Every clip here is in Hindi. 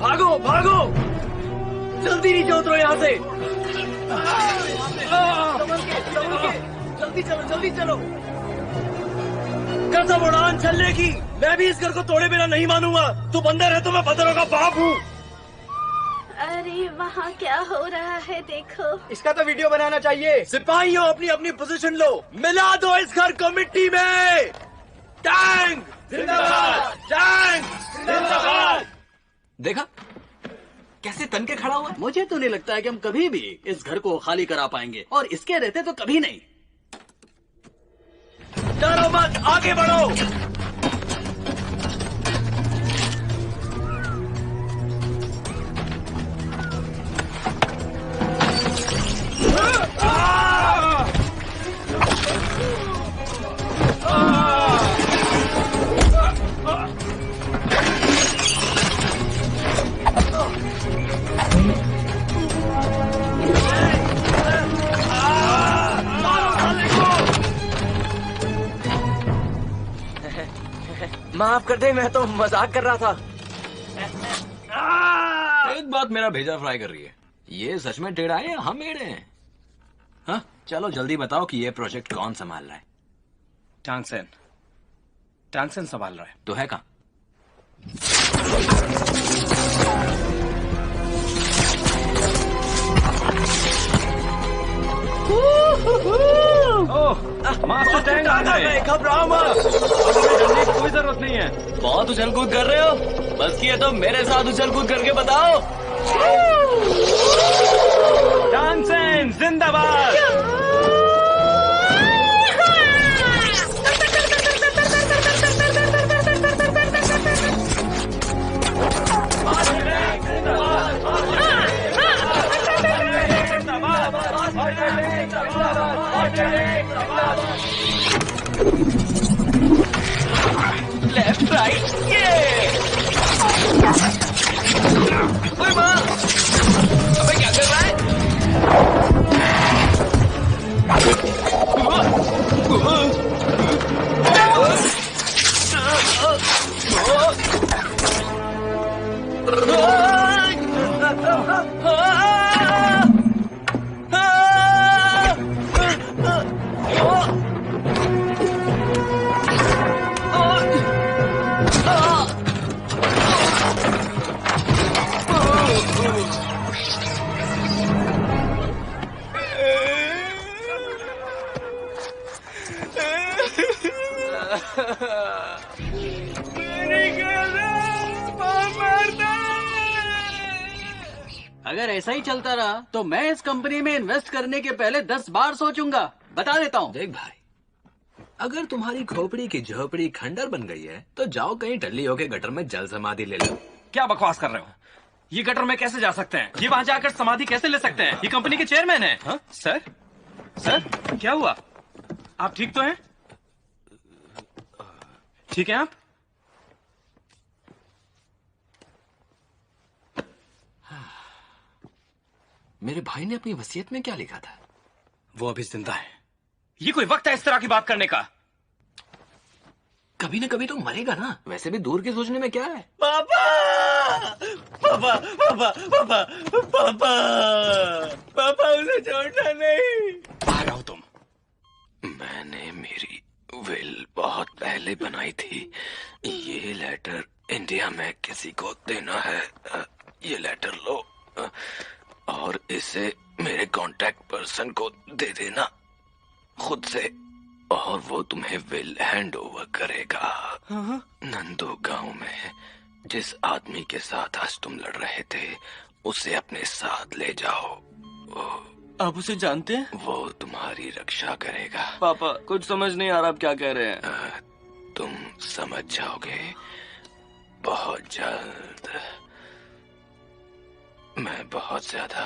भागो भागो, जल्दी नीचे उतरो यहाँ से। जल्दी चलो जल्दी चलो। कसम उड़ान चलने की, मैं भी इस घर को तोड़े बिना नहीं मानूंगा। तू बंदर है तो मैं बंदरों का बाप हूँ। अरे वहाँ क्या हो रहा है देखो। इसका तो वीडियो बनाना चाहिए। सिपाहियों अपनी अपनी पोजीशन लो, मिला दो इस घर को मिट्टी में। टैंक जिंदाबाद, टैंक जिंदाबाद। देखा कैसे तन के खड़ा हुआ। मुझे तो नहीं लगता है कि हम कभी भी इस घर को खाली करा पाएंगे, और इसके रहते तो कभी नहीं। डरो मत, आगे बढ़ो। माफ कर दे, मैं तो मजाक कर रहा था। एक बात मेरा भेजा फ्राई कर रही है, ये सच में टेढ़ा है या हम एड़े हैं? हाँ चलो जल्दी बताओ कि ये प्रोजेक्ट कौन संभाल रहा है? टांगसेन संभाल रहा है। तो है कहाँ? मास्टर टैंक आ गए। घबराओ मत, डरने की कोई जरूरत नहीं है। बहुत उछल कूद कर रहे हो, बस किए तो मेरे साथ उछल कूद करके बताओ। टांगसेन जिंदाबाद। लेफ्ट राइट ये। ओए माँ, अबे क्या कर रहा है? अगर ऐसा ही चलता रहा तो मैं इस कंपनी में इन्वेस्ट करने के पहले 10 बार सोचूंगा, बता देता हूँ। देख भाई, अगर तुम्हारी खोपड़ी की झोपड़ी खंडर बन गई है तो जाओ कहीं टल्ली होके गटर में जल समाधि ले लो। क्या बकवास कर रहे हो? ये गटर में कैसे जा सकते हैं? ये वहाँ जाकर समाधि कैसे ले सकते हैं? ये कंपनी के चेयरमैन है। हाँ? सर क्या हुआ? आप ठीक तो हैं? ठीक है आप? मेरे भाई ने अपनी वसीयत में क्या लिखा था? वो अभी जिंदा है। ये कोई वक्त है इस तरह की बात करने का? कभी न कभी तो मरेगा ना। वैसे भी दूर के सोचने में क्या है? पापा पापा पापा पापा पापा पापा, उसे छोड़ना नहीं। आ रहा हूं तुम। मैंने मेरी विल बहुत पहले बनाई थी। ये लेटर इंडिया में किसी को देना है। ये लेटर लो और इसे मेरे कांटेक्ट पर्सन को दे देना खुद से, और वो तुम्हें विल हैंड ओवर करेगा। नंदू गांव में जिस आदमी के साथ आज तुम लड़ रहे थे उसे अपने साथ ले जाओ। आप उसे जानते हैं? वो तुम्हारी रक्षा करेगा। पापा कुछ समझ नहीं आ रहा आप क्या कह रहे हैं। तुम समझ जाओगे बहुत जल्द। मैं बहुत ज्यादा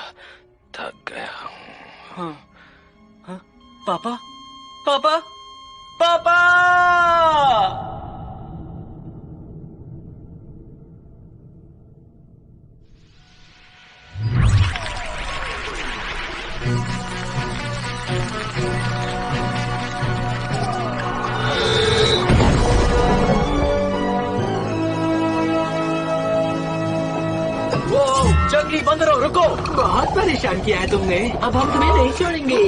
थक गया हूँ। हाँ, हाँ, पापा पापा पापा। वो जंगली बंदरों रुको। बहुत परेशान किया है तुमने, अब हम तुम्हें नहीं छोड़ेंगे।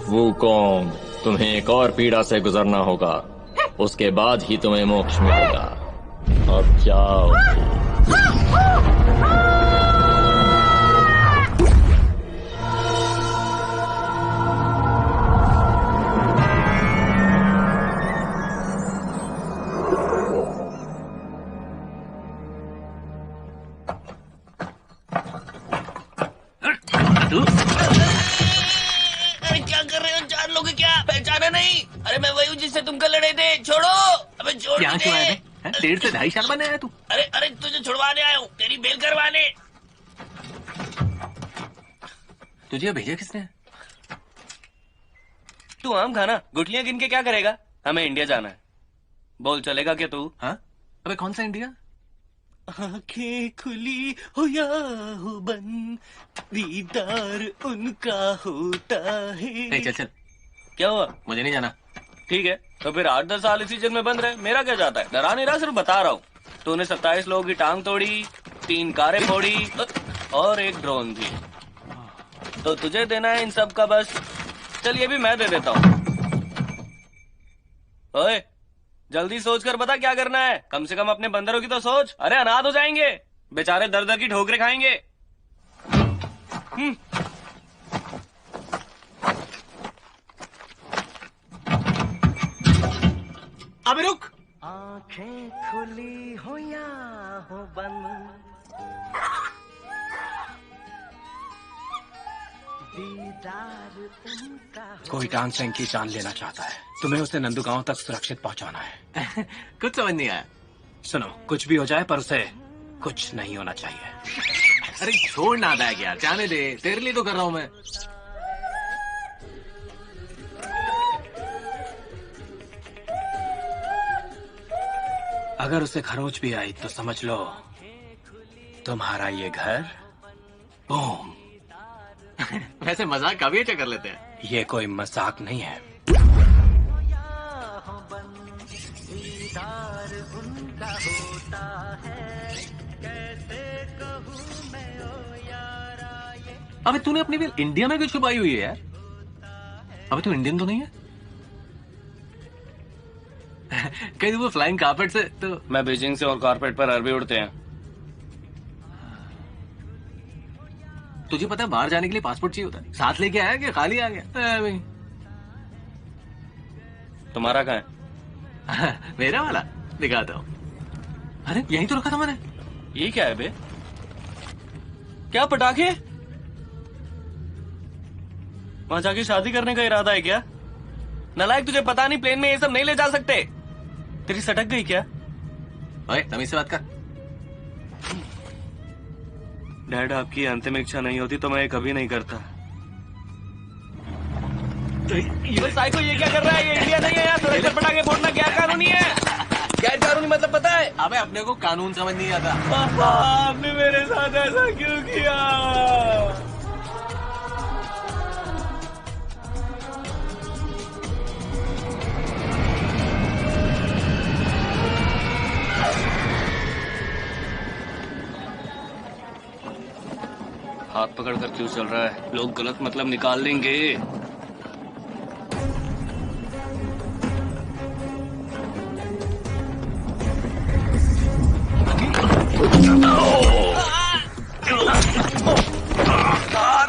वुकोंग, तुम्हें एक और पीड़ा से गुजरना होगा, उसके बाद ही तुम्हें मोक्ष मिलेगा। अब जाओ। जिससे तुम कल लड़े थे, छोड़ो। अबे छोड़। यहाँ क्यों आया है? 1.5 से 2.5 साल बने आया तू? अरे अरे तुझे छुड़वाने आया हूँ, तेरी बेल करवाने। तुझे भेजा किसने? तू आम खाना, गुठलियां गिन के क्या करेगा? हमें इंडिया जाना है। बोल चलेगा क्या तू? हाँ? अबे कौन सा इंडिया? आंखें खुली हो या हो बंद, दीदार उनका होता है। चल चल। क्या हुआ? मुझे नहीं जाना। ठीक है, तो फिर 8-10 साल इसी जेल में बंद रहे, मेरा क्या जाता है? डरा नहीं रहा, सिर्फ बता रहा हूँ। तूने 27 लोगों की टांग तोड़ी, 3 कारें फोड़ी और 1 ड्रोन भी। तो तुझे देना है इन सब का बस। चल ये भी मैं दे देता हूँ। ओए, जल्दी सोच कर बता क्या करना है। कम से कम अपने बंदरों की तो सोच। अरे अनाथ हो जाएंगे बेचारे, दर दर की ठोकरें खाएंगे। अबे रुक। आंखें खुली हो या हो बंद, दीदार उनका। कोई टांग सेंग की जान लेना चाहता है, तुम्हें उसे नंदू गांव तक सुरक्षित पहुंचाना है। कुछ समझ नहीं आया। सुनो, कुछ भी हो जाए पर उसे कुछ नहीं होना चाहिए। अरे छोड़ ना बैग यार, जाने दे, तेरे लिए तो कर रहा हूँ मैं। अगर उसे खरोच भी आई तो समझ लो तुम्हारा ये घर बूम। वैसे मजाक काफी अच्छा कर लेते हैं। ये कोई मजाक नहीं है। अबे तूने अपनी बिल इंडिया में क्यों छुपाई हुई है यार? अबे तू इंडियन तो नहीं है? कहीं वो फ्लाइंग कारपेट से तो। मैं बीजिंग से और कारपेट पर अरबी उड़ते हैं। तुझे पता है बाहर जाने के लिए पासपोर्ट चाहिए होता है। साथ लेके आया कि खाली आ गया? तुम्हारा कहाँ है? मेरा वाला दिखाता हूँ। अरे यहीं तो रखा था मैंने। ये क्या है बे? क्या पटाखे? वहां जाके शादी करने का इरादा है क्या? नालायक, तुझे पता नहीं प्लेन में ये सब नहीं ले जा सकते। तेरी सटक गई क्या? ओए तमीज से बात कर। डैड, आपकी अंतिम इच्छा नहीं होती तो मैं ये कभी नहीं करता। ये साइको ये क्या कर रहा है? ये इंडिया नहीं है, यहाँ सड़क पर पटाखे फोड़ना गैर कानूनी है। गैर कानूनी मतलब पता है? अबे अपने को कानून समझ नहीं आता। पापा, आपने मेरे साथ ऐसा क्यों किया? हाथ पकड़कर क्यों चल रहा है? लोग गलत मतलब निकाल लेंगे।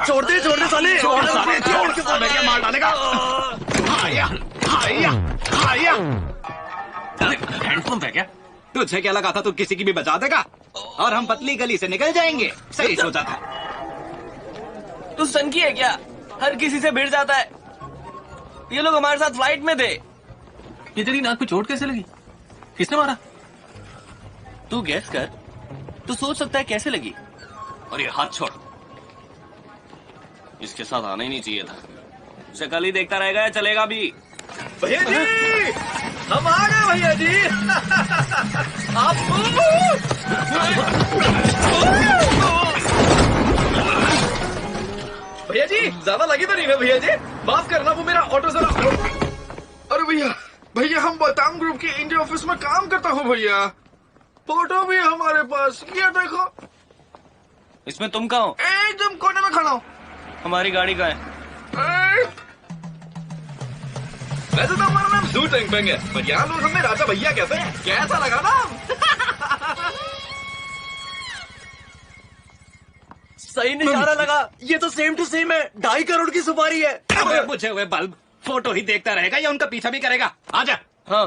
छोड़ दे साले। छोड़ के साले क्या मार डालेगा? हैंडपंप है क्या? तुझे क्या लगा था तू किसी की भी बचा देगा और हम पतली गली से निकल जाएंगे? सही सोचा था। तू सनकी है क्या? हर किसी से भिड़ जाता है। ये लोग हमारे साथ फ्लाइट में थे। ये तेरी नाक पे चोट कैसे लगी? किसने मारा? तू गैस कर, तू सोच सकता है कैसे लगी। और ये हाथ छोड़, इसके साथ आना ही नहीं चाहिए था। उसे कल ही देखता रहेगा या चलेगा भी? भैया जी, हम आ गए भैया जी। आप भैया जी, ज्यादा लगी तो नहीं है भैया जी? माफ करना, वो मेरा ऑटो जरा। अरे भैया, भैया हम बतांग ग्रुप के इंडिया ऑफिस में काम करता हूँ भैया। फोटो भी है हमारे पास, ये देखो। इसमें तुम कहाँ हो? एकदम कोने में खड़ा हूँ। हमारी गाड़ी कहाँ है? वैसे तो हमारा नाम जू टेंग पेंग है, पर यहाँ लोग हमें राजा भैया कहते हैं। कैसा लगा नाम? सही निशाना लगा। ये तो सेम टू सेम है। 2.5 करोड़ की सुपारी है। अबे बुझे हुए बल्ब, फोटो ही देखता रहेगा या उनका पीछा भी करेगा? आजा। हाँ।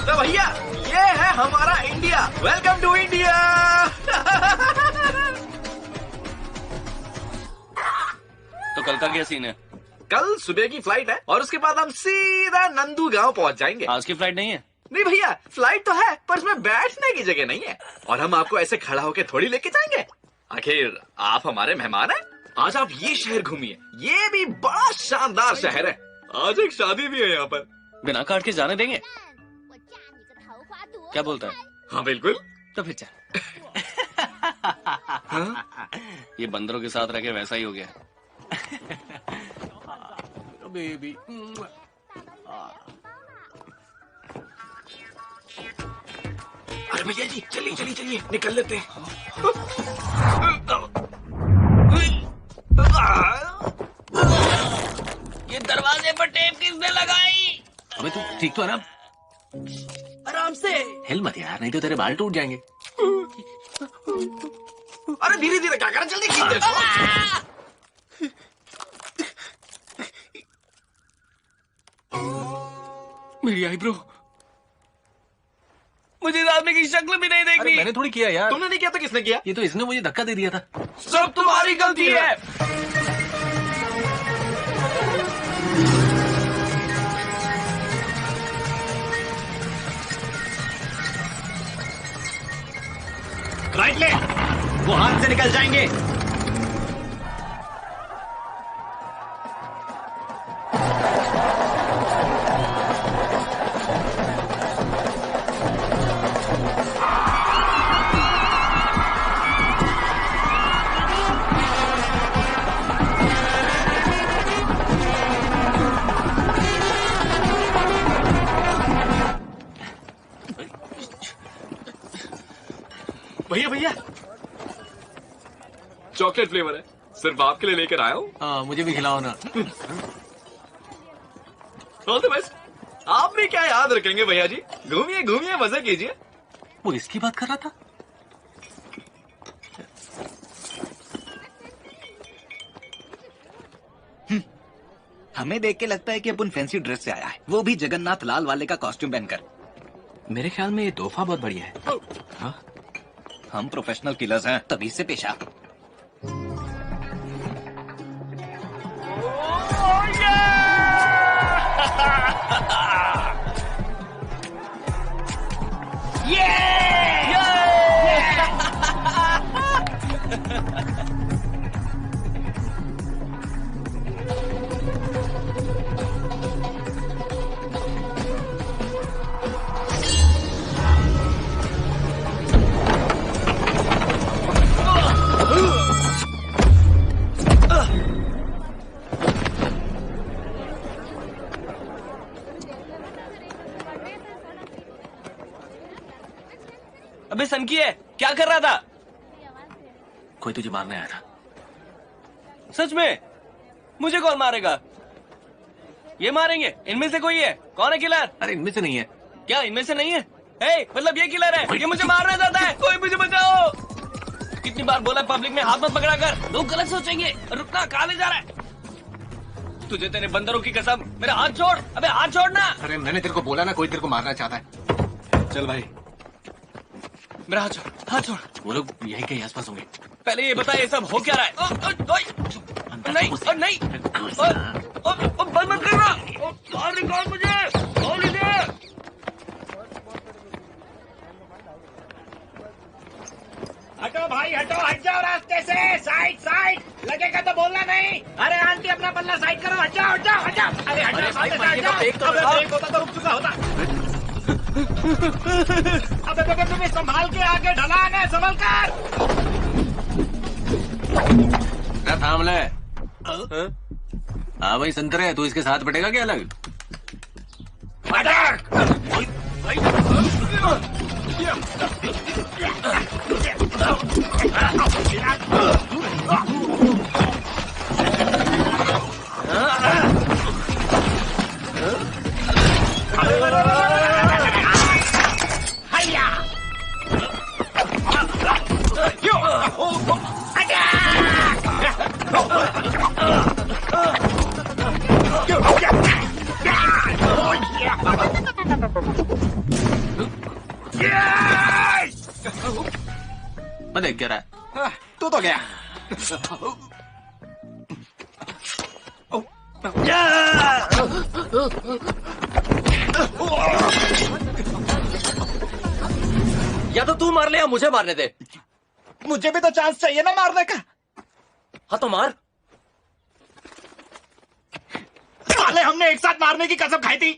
तो भैया, ये है हमारा इंडिया। Welcome to India. तो कल का क्या सीन है? कल सुबह की फ्लाइट है और उसके बाद हम सीधा नंदू गांव पहुंच जाएंगे। आज की फ्लाइट नहीं है? नहीं भैया, फ्लाइट तो है पर उसमें बैठने की जगह नहीं है, और हम आपको ऐसे खड़ा होके थोड़ी लेके जाएंगे। आखिर आप हमारे मेहमान हैं। आज आप ये शहर घूमिए, ये भी बड़ा शानदार शहर है। आज एक शादी भी है यहाँ पर। बिना कार्ड के जाने देंगे? क्या बोलता है? हाँ बिल्कुल। तो फिर चल। हाँ? ये बंदरों के साथ रह के वैसा ही हो गया। बेबी। अरे भैया जी, चलिए चलिए चलिए, निकल लेते हैं। ये दरवाजे पर टेप किसने लगाई? अबे तू ठीक तो है ना? आराम से। हिल मत यार, नहीं तो तेरे बाल टूट जाएंगे। अरे धीरे धीरे क्या कर रहा, जल्दी खींच दे। मेरी आईब्रो। मुझे इस आदमी की शक्ल भी नहीं अरे देखनी। मैंने थोड़ी किया यार। तुमने नहीं किया तो किसने किया? ये तो इसने मुझे धक्का दे दिया था। सब तुम्हारी गलती है। राइट ले, वो हाथ से निकल जाएंगे। भैया भैया, चॉकलेट फ्लेवर है, सिर्फ आपके लिए लेकर आया हूँ। हाँ, मुझे भी खिलाओ ना। All the best. आप भी क्या याद रखेंगे भैया जी। घूमिए घूमिए, मजे कीजिए। वो इसकी बात कर रहा था। हमें देख के लगता है कि अपन फैंसी ड्रेस से आया है, वो भी जगन्नाथ लाल वाले का कॉस्ट्यूम पहनकर। मेरे ख्याल में ये तोहफा बहुत बढ़िया है। हाँ? हम प्रोफेशनल किलर्स हैं, तभी से पेशा। अबे सनकी है, क्या कर रहा था? कोई तुझे मारने आया था। सच में? मुझे कौन मारेगा? ये मारेंगे? इनमें से कोई है? कौन है किलर? अरे इनमें से नहीं है। क्या इनमें से नहीं है? हे, मतलब ये किलर है, ये मुझे मारना चाहता है। कोई मुझे बचाओ। कितनी बार बोला पब्लिक में हाथ मत पकड़ा कर, लोग गलत सोचेंगे। रुकना, कहाँ ले जा रहा है? तुझे तेरे बंदरों की कसम, मेरा हाथ छोड़, अबे हाथ छोड़ना। अरे मैंने तेरे को बोला ना, कोई तेरे को मारना चाहता है। चल भाई, मेरा हाथ छोड़, हाथ छोड़। वो लोग यहीं कहीं आसपास होंगे। पहले ये बता, ये सब हो क्या रहा है? नहीं, नहीं, बंद मत करना, बाहर निकाल मुझे, खोल इसे। हटो भाई हटो, हट जाओ रास्ते से, साइड साइड, लगेगा तो बोलना नहीं। अरे आंटी अपना पल्ला साइड करो, हट जाओ हट जाओ हट जाओ। अरे हट जाओ, ब्रेक होता तो रुक चुका होता। अबे संभाल के आगे ढलान है, संभल कर। थाम ले। हाँ भाई संतरे, तू इसके साथ बैठेगा क्या अलग? मैं देख क्या रहा है? तू तो गया। या तो तू मार ले या मुझे मारने दे। मुझे भी तो चांस चाहिए ना मारने का। हाँ तो मार। साले हमने एक साथ मारने की कसम खाई थी।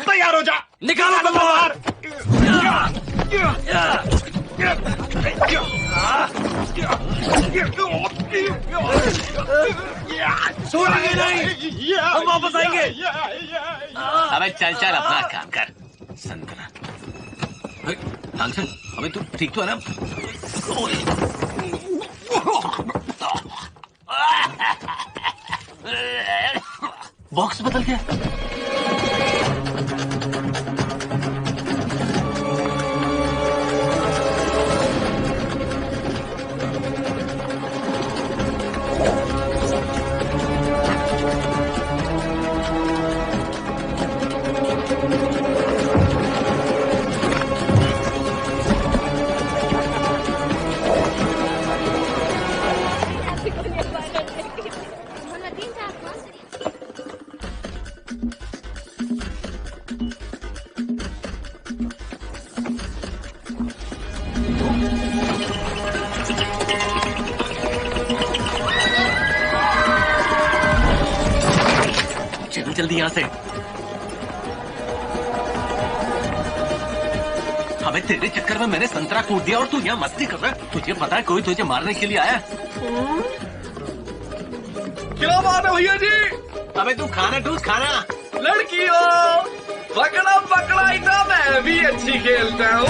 तैयार हो जा, निकालो तलवार। छोड़ेंगे नहीं, हम वापस आएंगे। अबे चल चल अपना काम कर संतना। अबे तू ठीक तो है ना? बॉक्स बदल गया। जल्दी यहाँ से। अबे तेरे चक्कर में मैंने संतरा कूट दिया और तू यहाँ मस्ती कर रहा है। तुझे पता है कोई तुझे मारने के लिए आया? क्या बात है भैया जी? अबे तू खाना ठूस खाना। लड़कियों, पकड़ा पकड़ा था, मैं भी अच्छी खेलता हूँ।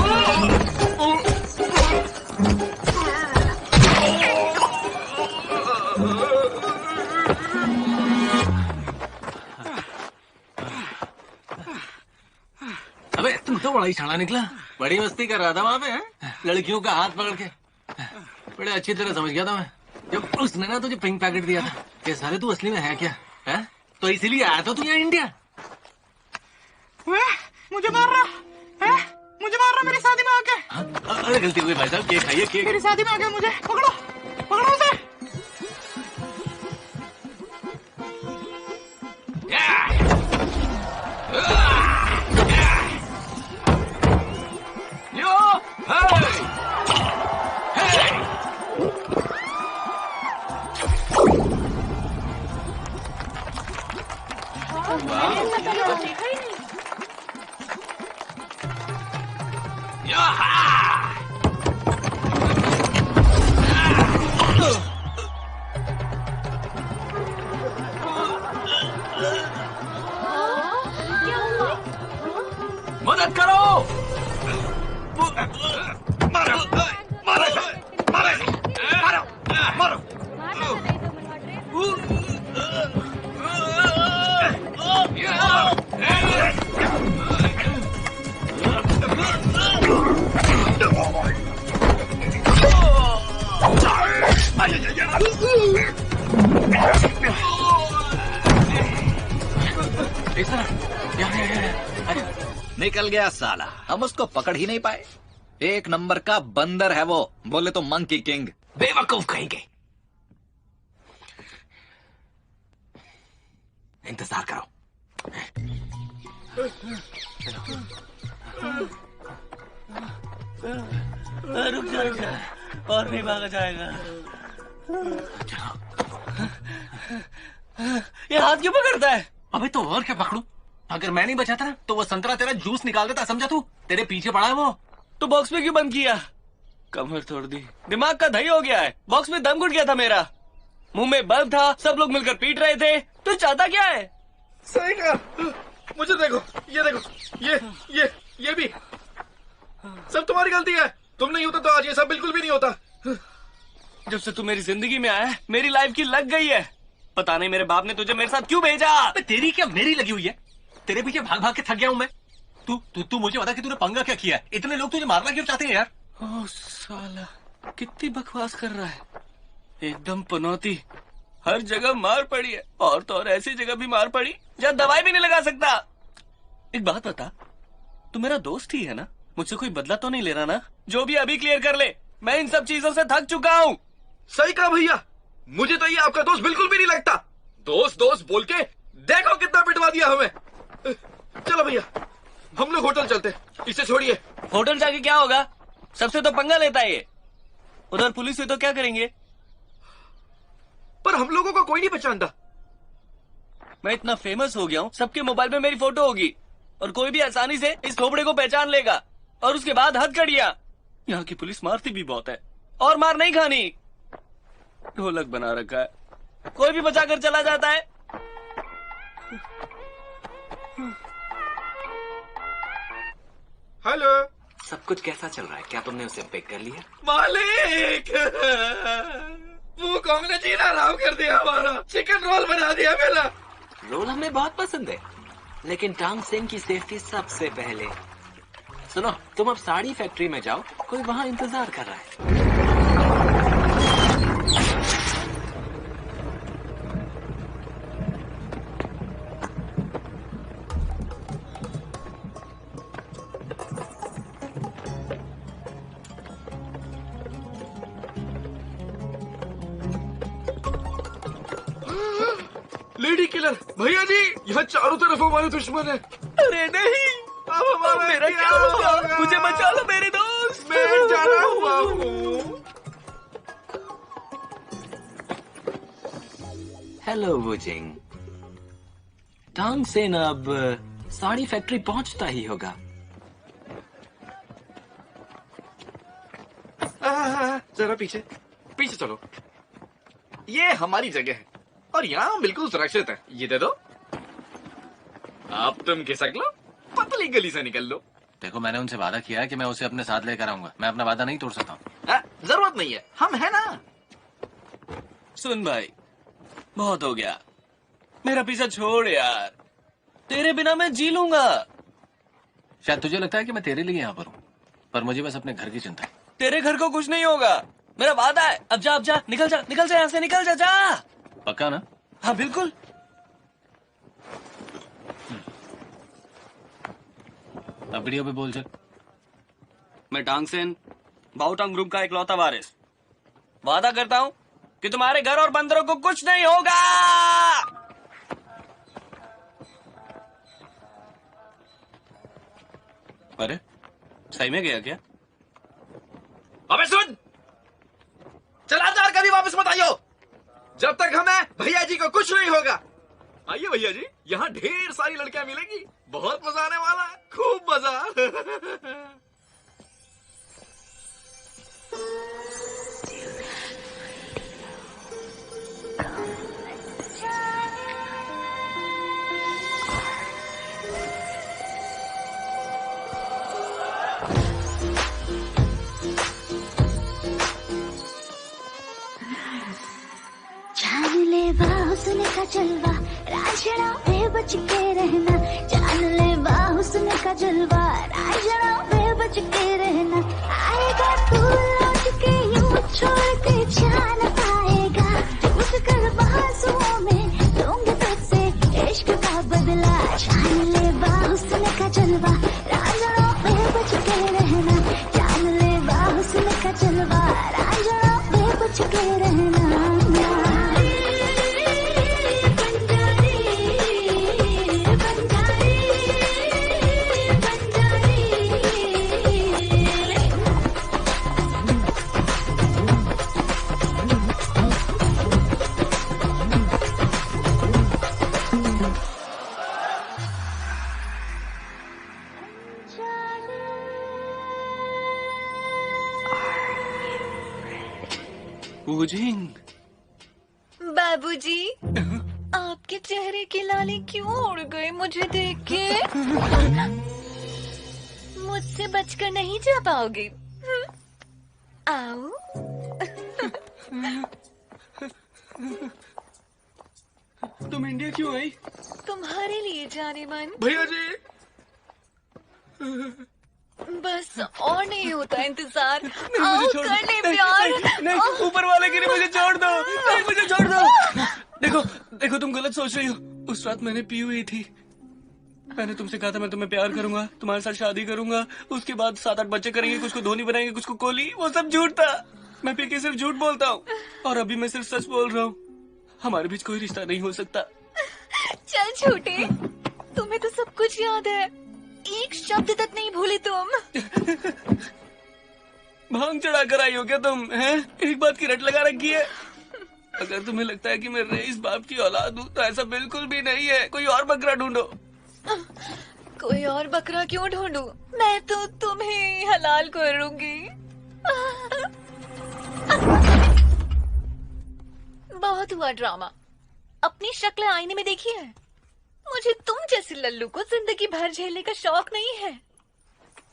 अबे तुम तो बड़ा ही छाड़ा निकला। बड़ी मस्ती कर रहा था वहाँ पे हैं? लड़कियों का हाथ पकड़ के। बड़े अच्छी तरह समझ गया था मैं जब उसने ना तुझे पिंक पैकेट दिया था कि साले तू असली में है क्या है? तो इसीलिए आया था तू यहाँ इंडिया। मुझे मार रहा है, मुझे मार रहा मेरी शादी में आके। अरे गलती हुई भाई साहब, केक खाइए केक। मेरी शादी में आके मुझे पकड़ो, पकड़ो उसे। मदद करो। मारो मारो मारो मारो मारो। इस तरह यार। निकल गया साला, हम उसको पकड़ ही नहीं पाए। एक नंबर का बंदर है वो, बोले तो मंकी किंग। बेवकूफ कहेंगे। इंतजार करो। रुक जा, और नहीं भागा जाएगा। ये हाथ क्यों पकड़ता है? अबे तो और क्या पकड़ू? अगर मैं नहीं बचाता ना तो वो संतरा तेरा जूस निकाल देता, समझा तू? तेरे पीछे पड़ा है वो। तो बॉक्स में क्यों बंद किया? कमर तोड़ दी, दिमाग का दही हो गया है। बॉक्स में दम घुट गया था मेरा, मुंह में बल्ब था, सब लोग मिलकर पीट रहे थे। तू चाहता क्या है? सही कहा। मुझे देखो, ये देखो, ये भी सब तुम्हारी गलती है। तुम नहीं होता तो आज ये सब बिल्कुल भी नहीं होता। जब से तू मेरी जिंदगी में आया है, मेरी लाइफ की लग गई है। पता नहीं मेरे बाप ने तुझे मेरे साथ क्यों भेजा। तेरी क्या मेरी लगी हुई है? तेरे पीछे भाग भाग के थक गया हूं मैं। तू मुझे बता कि तूने पंगा क्या किया है? इतने लोग तुझे मारना क्यों चाहते हैं यार? ओह साला, कितनी बकवास कर रहा है। एकदम पनौती, हर जगह मार पड़ी है। और तो और ऐसी जगह भी मार पड़ी जहाँ दवाई भी नहीं लगा सकता। एक बात बता, तू मेरा दोस्त ही है ना? मुझसे कोई बदला तो नहीं ले रहा ना? जो भी अभी क्लियर कर ले, मैं इन सब चीजों से थक चुका हूँ। सही कहा भैया, मुझे तो ये आपका दोस्त बिल्कुल भी नहीं लगता। दोस्त दोस्त बोल के देखो कितना पिटवा दिया हमें। चलो भैया, हम लोग होटल चलते, इसे छोड़िए। होटल जाके क्या होगा? सबसे तो पंगा लेता है ये। उधर पुलिस हुई तो क्या करेंगे? पर हम लोगों को कोई नहीं पहचानता। मैं इतना फेमस हो गया हूँ, सबके मोबाइल में मेरी फोटो होगी और कोई भी आसानी से इस खोपड़े को पहचान लेगा। और उसके बाद हथकड़ियां। यहाँ की पुलिस मारती भी बहुत है, और मार नहीं खानी। ढोलक बना रखा है, कोई भी बचा कर चला जाता है। हेलो, सब कुछ कैसा चल रहा है? क्या तुमने उसे पिक कर लिया? मालिक, वो कौन ने जीना आराम कर दिया हमारा। चिकन रोल बना दिया मेरा। रोल हमें बहुत पसंद है, लेकिन टांग सिंह की सेफ्टी सबसे पहले। सुनो, तुम अब साड़ी फैक्ट्री में जाओ, कोई वहाँ इंतजार कर रहा है। लेडी किलर, भैया जी, यहाँ चारों तरफ हमारे दुश्मन है। अरे नहीं, अब हमारा मेरा क्या होगा? मुझे बचा लो मेरे दोस्त। मैं डरा हुआ हूँ। हेलो वुजिंग, टांग सेन अब साड़ी फैक्ट्री पहुंचता ही होगा। जरा पीछे पीछे चलो। ये हमारी जगह है और यहाँ बिल्कुल सुरक्षित है। ये दे दो। अब तुम खिसक लो, पतली गली से निकल लो। देखो, मैंने उनसे वादा किया है कि मैं उसे अपने साथ लेकर आऊंगा। मैं अपना वादा नहीं तोड़ सकता हूँ। जरूरत नहीं है, हम है ना। सुन भाई, बहुत हो गया, मेरा पीछा छोड़ यार। तेरे बिना मैं जी लूंगा। शायद तुझे लगता है कि मैं तेरे लिए यहाँ पर हूँ, पर मुझे बस अपने घर की चिंता है। तेरे घर को कुछ नहीं होगा, मेरा वादा है। अब जा, निकल जा, यहाँ से निकल जा, जा। पक्का ना? हाँ बिल्कुल। अब वीडियो पे बोल चल। मैं टांग सेन, बाओटांग ग्रुप का इकलौता वारिस, वादा करता हूँ कि तुम्हारे घर और बंदरों को कुछ नहीं होगा। अरे सही में गया क्या? अबे सुन, चला जा, कभी वापस मत आइयो जब तक हमें भैया जी को कुछ नहीं होगा। आइए भैया जी, यहाँ ढेर सारी लड़कियां मिलेंगी, बहुत मजा आने वाला है, खूब मजा। जान ले हुस्न का जलवा, राजड़ा पे बच के रहना। जान ले हुस्न का जलवा, राजड़ा पे बच के रहना। आएगा तू लौट के, यूं छोड़ के जान पाएगा। उस कर बाजुओं में दूंगी तुझसे इश्क का बदला। जान ले हुस्न का जलवा, राजड़ों पे बच के रहना। जान ले हुस्न का जलवा, राजड़ों पे बच के रहना। वुजिंग, बाबूजी, आपके चेहरे की लाली क्यों उड़ गई मुझे देख के? मुझसे बचकर नहीं जा पाओगे। आओ। तुम इंडिया क्यों आई? तुम्हारे लिए जाने मन। भैया जी, बस और नहीं होता इंतजार। नहीं, आओ मुझे छोड़ कर दो। ले नहीं, प्यार। नहीं, नहीं, ऊपर वाले के लिए मुझे छोड़ दो। नहीं, मुझे छोड़ दो। देखो देखो, तुम गलत सोच रही हो। उस रात मैंने पी हुई थी। मैंने तुमसे कहा था मैं तुम्हें प्यार करूंगा, तुम्हारे साथ शादी करूंगा, उसके बाद 7-8 बच्चे करेंगे, कुछ को धोनी बनाएंगे, कुछ को कोहली। वो सब झूठ था। मैं पी के सिर्फ झूठ बोलता हूँ, और अभी मैं सिर्फ सच बोल रहा हूँ। हमारे बीच कोई रिश्ता नहीं हो सकता। चल झूठे, तुम्हें तो सब कुछ याद है, एक शब्द तक नहीं भूली तुम। भांग चढ़ा कर आई हो क्या तुम? हैं? एक बात की रट लगा रखी है। अगर तुम्हें लगता है कि मैं रईस बाप की औलाद हूँ तो ऐसा बिल्कुल भी नहीं है। कोई और बकरा ढूंढो। कोई और बकरा क्यों ढूंढूं? मैं तो तुम्हें हलाल करूंगी। बहुत हुआ ड्रामा। अपनी शक्ल आईने में देखी है? मुझे तुम जैसे लल्लू को जिंदगी भर झेलने का शौक नहीं है।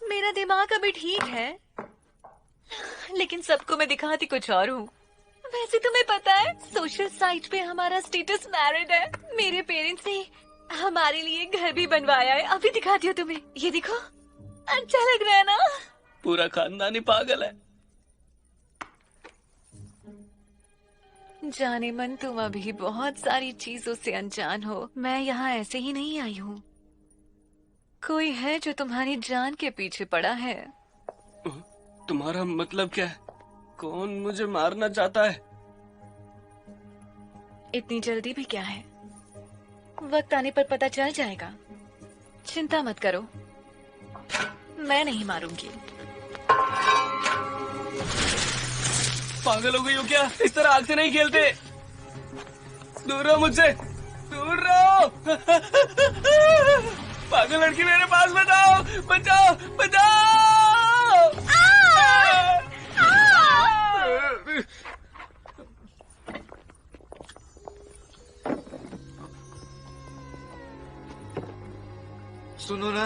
मेरा दिमाग अभी ठीक है, लेकिन सबको मैं दिखाती कुछ और हूँ। वैसे तुम्हें पता है, सोशल साइट पे हमारा स्टेटस मैरिड है। मेरे पेरेंट्स ने हमारे लिए घर भी बनवाया है। अभी दिखाती हूँ तुम्हें, ये देखो। अच्छा लग रहा है ना? पूरा खानदान ही पागल है। जाने मन, तुम अभी बहुत सारी चीजों से अनजान हो। मैं यहाँ ऐसे ही नहीं आई हूँ। कोई है जो तुम्हारी जान के पीछे पड़ा है। तुम्हारा मतलब क्या है? कौन मुझे मारना चाहता है? इतनी जल्दी भी क्या है, वक्त आने पर पता चल जाएगा। चिंता मत करो, मैं नहीं मारूंगी। पागल हो गई हो क्या? इस तरह आग से नहीं खेलते। दूर रहो मुझसे, दूर रहो। पागल लड़की, मेरे पास बचाओ, बचाओ, बचाओ। सुनो ना,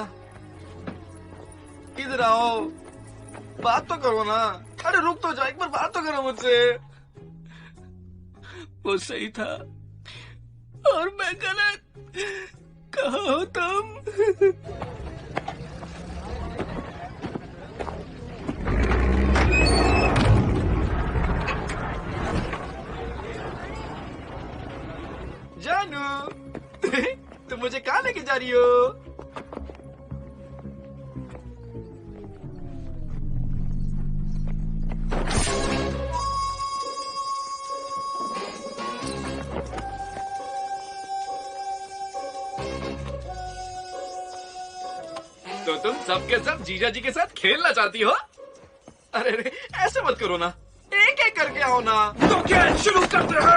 इधर आओ, बात तो करो ना। अरे रुक तो जाओ, एक बार बात तो करो मुझसे। वो सही था और मैं गलत। कहाँ हो तुम? जानू, तुम मुझे कहाँ लेके जा रही हो? तो तुम सबके सब जीजा जी के साथ खेलना चाहती हो? अरे रे, ऐसे मत करो ना, एक एक करके आओ ना। तो क्या शुरू करते हैं?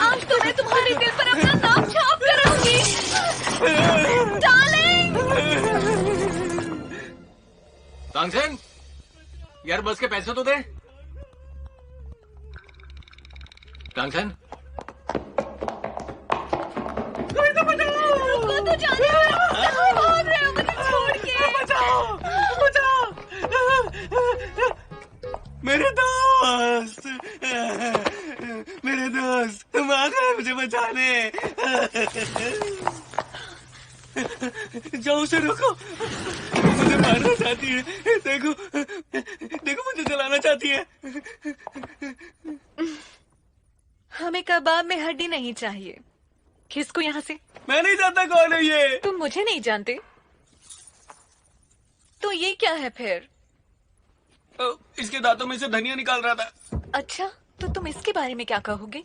आज तो मैं तुम्हारे दिल पर अपना नाम छाप करूंगी। डार्लिंग! तांगसेन, यार बस के पैसे तो दे। तांगसेन, रुको तो जाने दो। कहाँ भाग रहे हो मुझे छोड़ के? बचाओ, बचाओ। मेरे दोस्त, मेरे दोस्त, तुम आ गए मुझे बचाने। जाओ उसे रोको, मुझे मारना चाहती है। देखो देखो मुझे जलाना चाहती है। हमें कबाब में हड्डी नहीं चाहिए। किसको यहाँ से? मैं नहीं जानता कौन है ये। तुम मुझे नहीं जानते तो ये क्या है फिर? इसके दांतों में से धनिया निकाल रहा था। अच्छा, तो तुम इसके बारे में क्या कहोगे?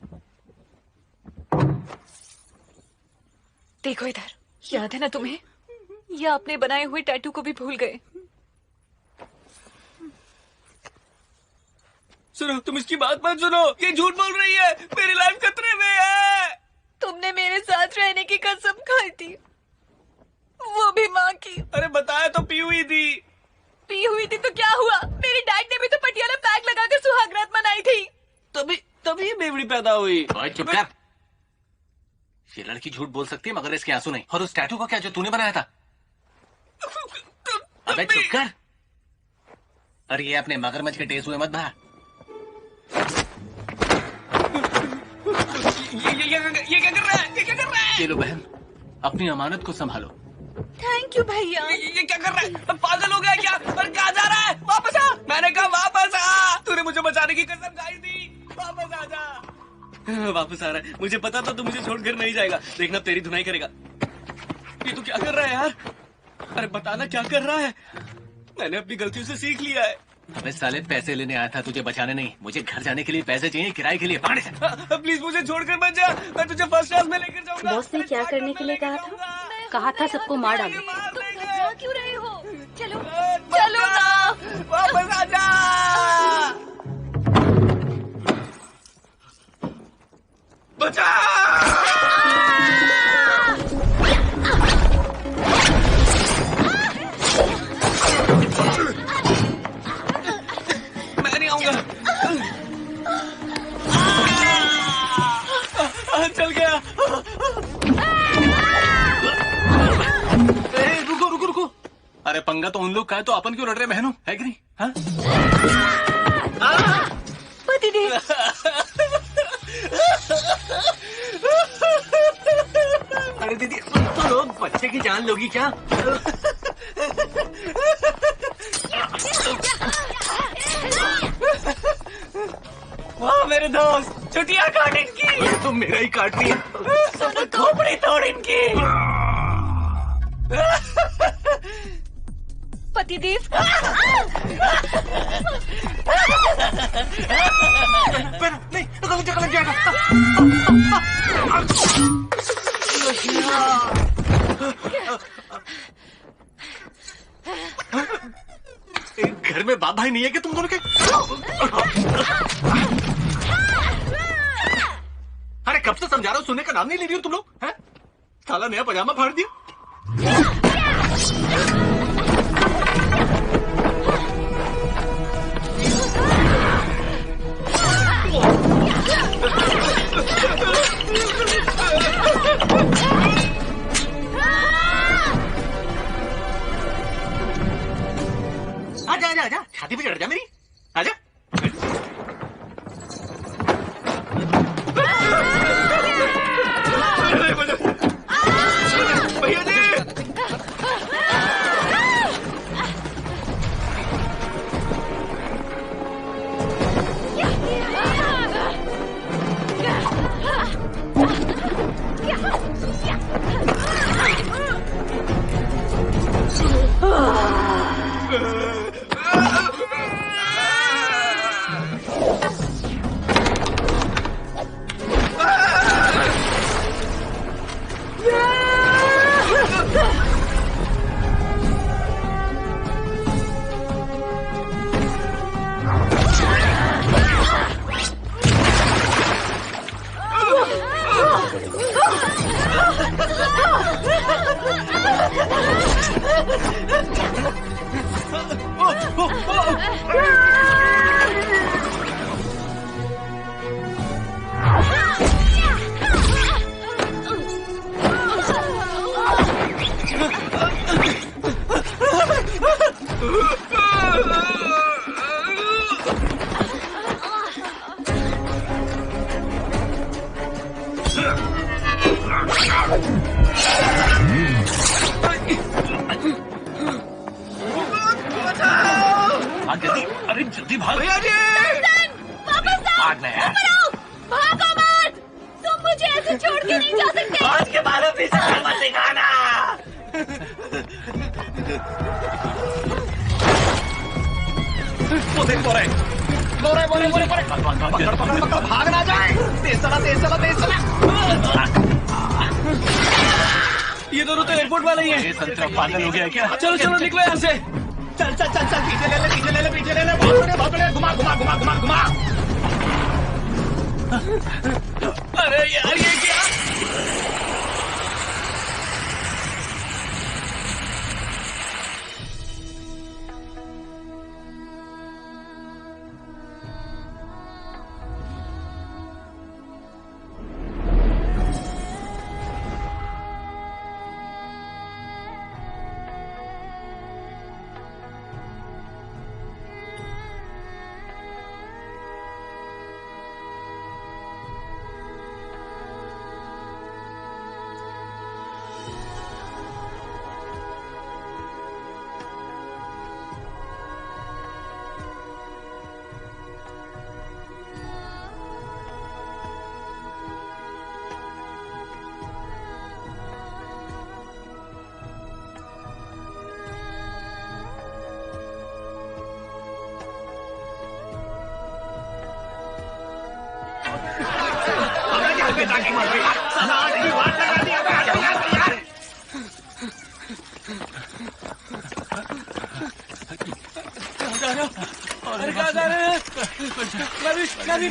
देखो इधर, याद है ना तुम्हें? या अपने बनाए हुए टैटू को भी भूल गए? सुनो, तुम इसकी बात मत सुनो, ये झूठ बोल रही है। मेरी लाइफ खतरे में है। तुमने मेरे साथ रहने की कसम खाई थी, वो भी माँ की। अरे बताया तो पी हुई थी। पी हुई थी तो क्या हुआ? मेरी डैड ने भी तो पटियाला पैक लगाकर सुहागरात मनाई थी। तभी बेवड़ी पैदा हुई। चुप कर। ये लड़की झूठ बोल सकती है मगर इसके आंसू नहीं। और उस टैटू का क्या जो तूने बनाया था? अबे चुप कर। और ये अपने मगरमच्छ के टेस हुए मत बाहर। ये क्या कर रहा है? ये क्या कर रहा है? ये लो बहन, अपनी अमानत को संभालो। थैंक यू भैया। ये क्या कर रहा है? पागल हो गया क्या? और कहाँ जा रहा है? वापस आ। मैंने कहा वापस आ। तूने मुझे बचाने की कसम खाई थी। वापस आ जा। वापस आ रहा है। मुझे पता था तू मुझे छोड़कर नहीं जाएगा। देखना तेरी धुनाई करेगा। ये तू क्या कर रहा है यार? अरे बताना क्या कर रहा है? मैंने अपनी गलतियों से सीख लिया है। अबे साले, पैसे लेने आया था, तुझे बचाने नहीं। मुझे घर जाने के लिए पैसे चाहिए, किराए के लिए। पकड़ से। प्लीज मुझे छोड़कर मत जा। मैं तुझे फर्स्ट क्लास में लेकर जाऊंगा। बॉस ने क्या करने के लिए कहा था? कहा था सबको मार डालो। तुम घबरा क्यों रहे हो? चलो चलो ना, वापस आ जा। बचा। मैं नहीं आऊंगा। चल गया। रुको रुको रुको। अरे पंगा तो उन लोग का है, तो अपन क्यों लड़ रहे बहनों? है कि नहीं? हाँ? पतिदेव। अरे दीदी, तो लोग बच्चे की जान लोगी क्या? वाह मेरे दोस्त, छुट्टियां काट इनकी। तो मेरा ही काट रही है। खोपड़ी तोड़ इनकी। पतिदेव। नहीं, मुझे लग जाएगा। घर में बाप भाई नहीं है क्या तुम दोनों के? अरे कब से समझा रहा हूँ, सुनने का नाम नहीं ले रही हो तुम लोग? हैं? साला नया पजामा फाड़ दिया। आजा आजा आजा, छाती पे चढ़ जा मेरी। आजा। भैया जी। भाग जल्दी, अरे जल्दी भाग भैया जी, वापस आओ, भागना यार। ऊपर आओ, भागो मत, तुम मुझे ऐसे छोड़ के नहीं जा सकते। आज के बाद पीछे मत दिखाना। वो देख बोरे भाग ना जाए। तेज चला। ये दोनों तो एयरपोर्ट वाले ही हैं। ये संतरा पागल हो गया क्या? चलो निकलो यहाँ से। चल पीछे ले ले। बहुत बड़े घुमा। अरे यार ये क्या?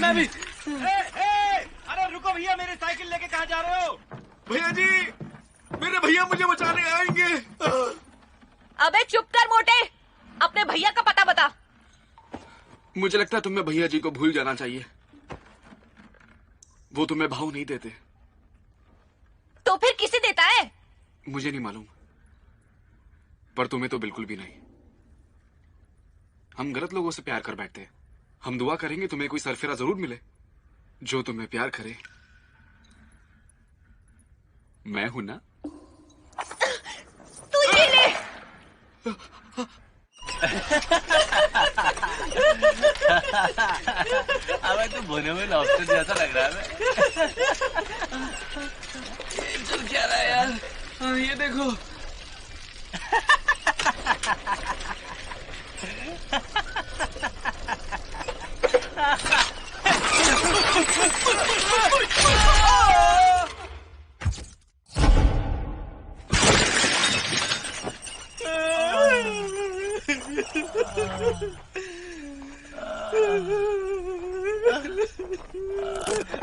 मैं भी। अरे रुको भैया, मेरी साइकिल लेके कहाँ जा रहे हो? भैया जी, मेरे भैया मुझे बचाने आएंगे। अबे चुप कर मोटे, अपने भैया का पता बता। मुझे लगता है तुम्हें भैया जी को भूल जाना चाहिए। वो तुम्हें भाव नहीं देते। तो फिर किसे देता है? मुझे नहीं मालूम, पर तुम्हें तो बिल्कुल भी नहीं। हम गलत लोगों से प्यार कर बैठते हैं। हम दुआ करेंगे तुम्हें कोई सरफिरा जरूर मिले जो तुम्हें प्यार करे। मैं हूं ना। तू ये ले। अबे तू बोने में लॉबस्टर जैसा लग रहा है। चल क्या रहा है यार? ये देखो।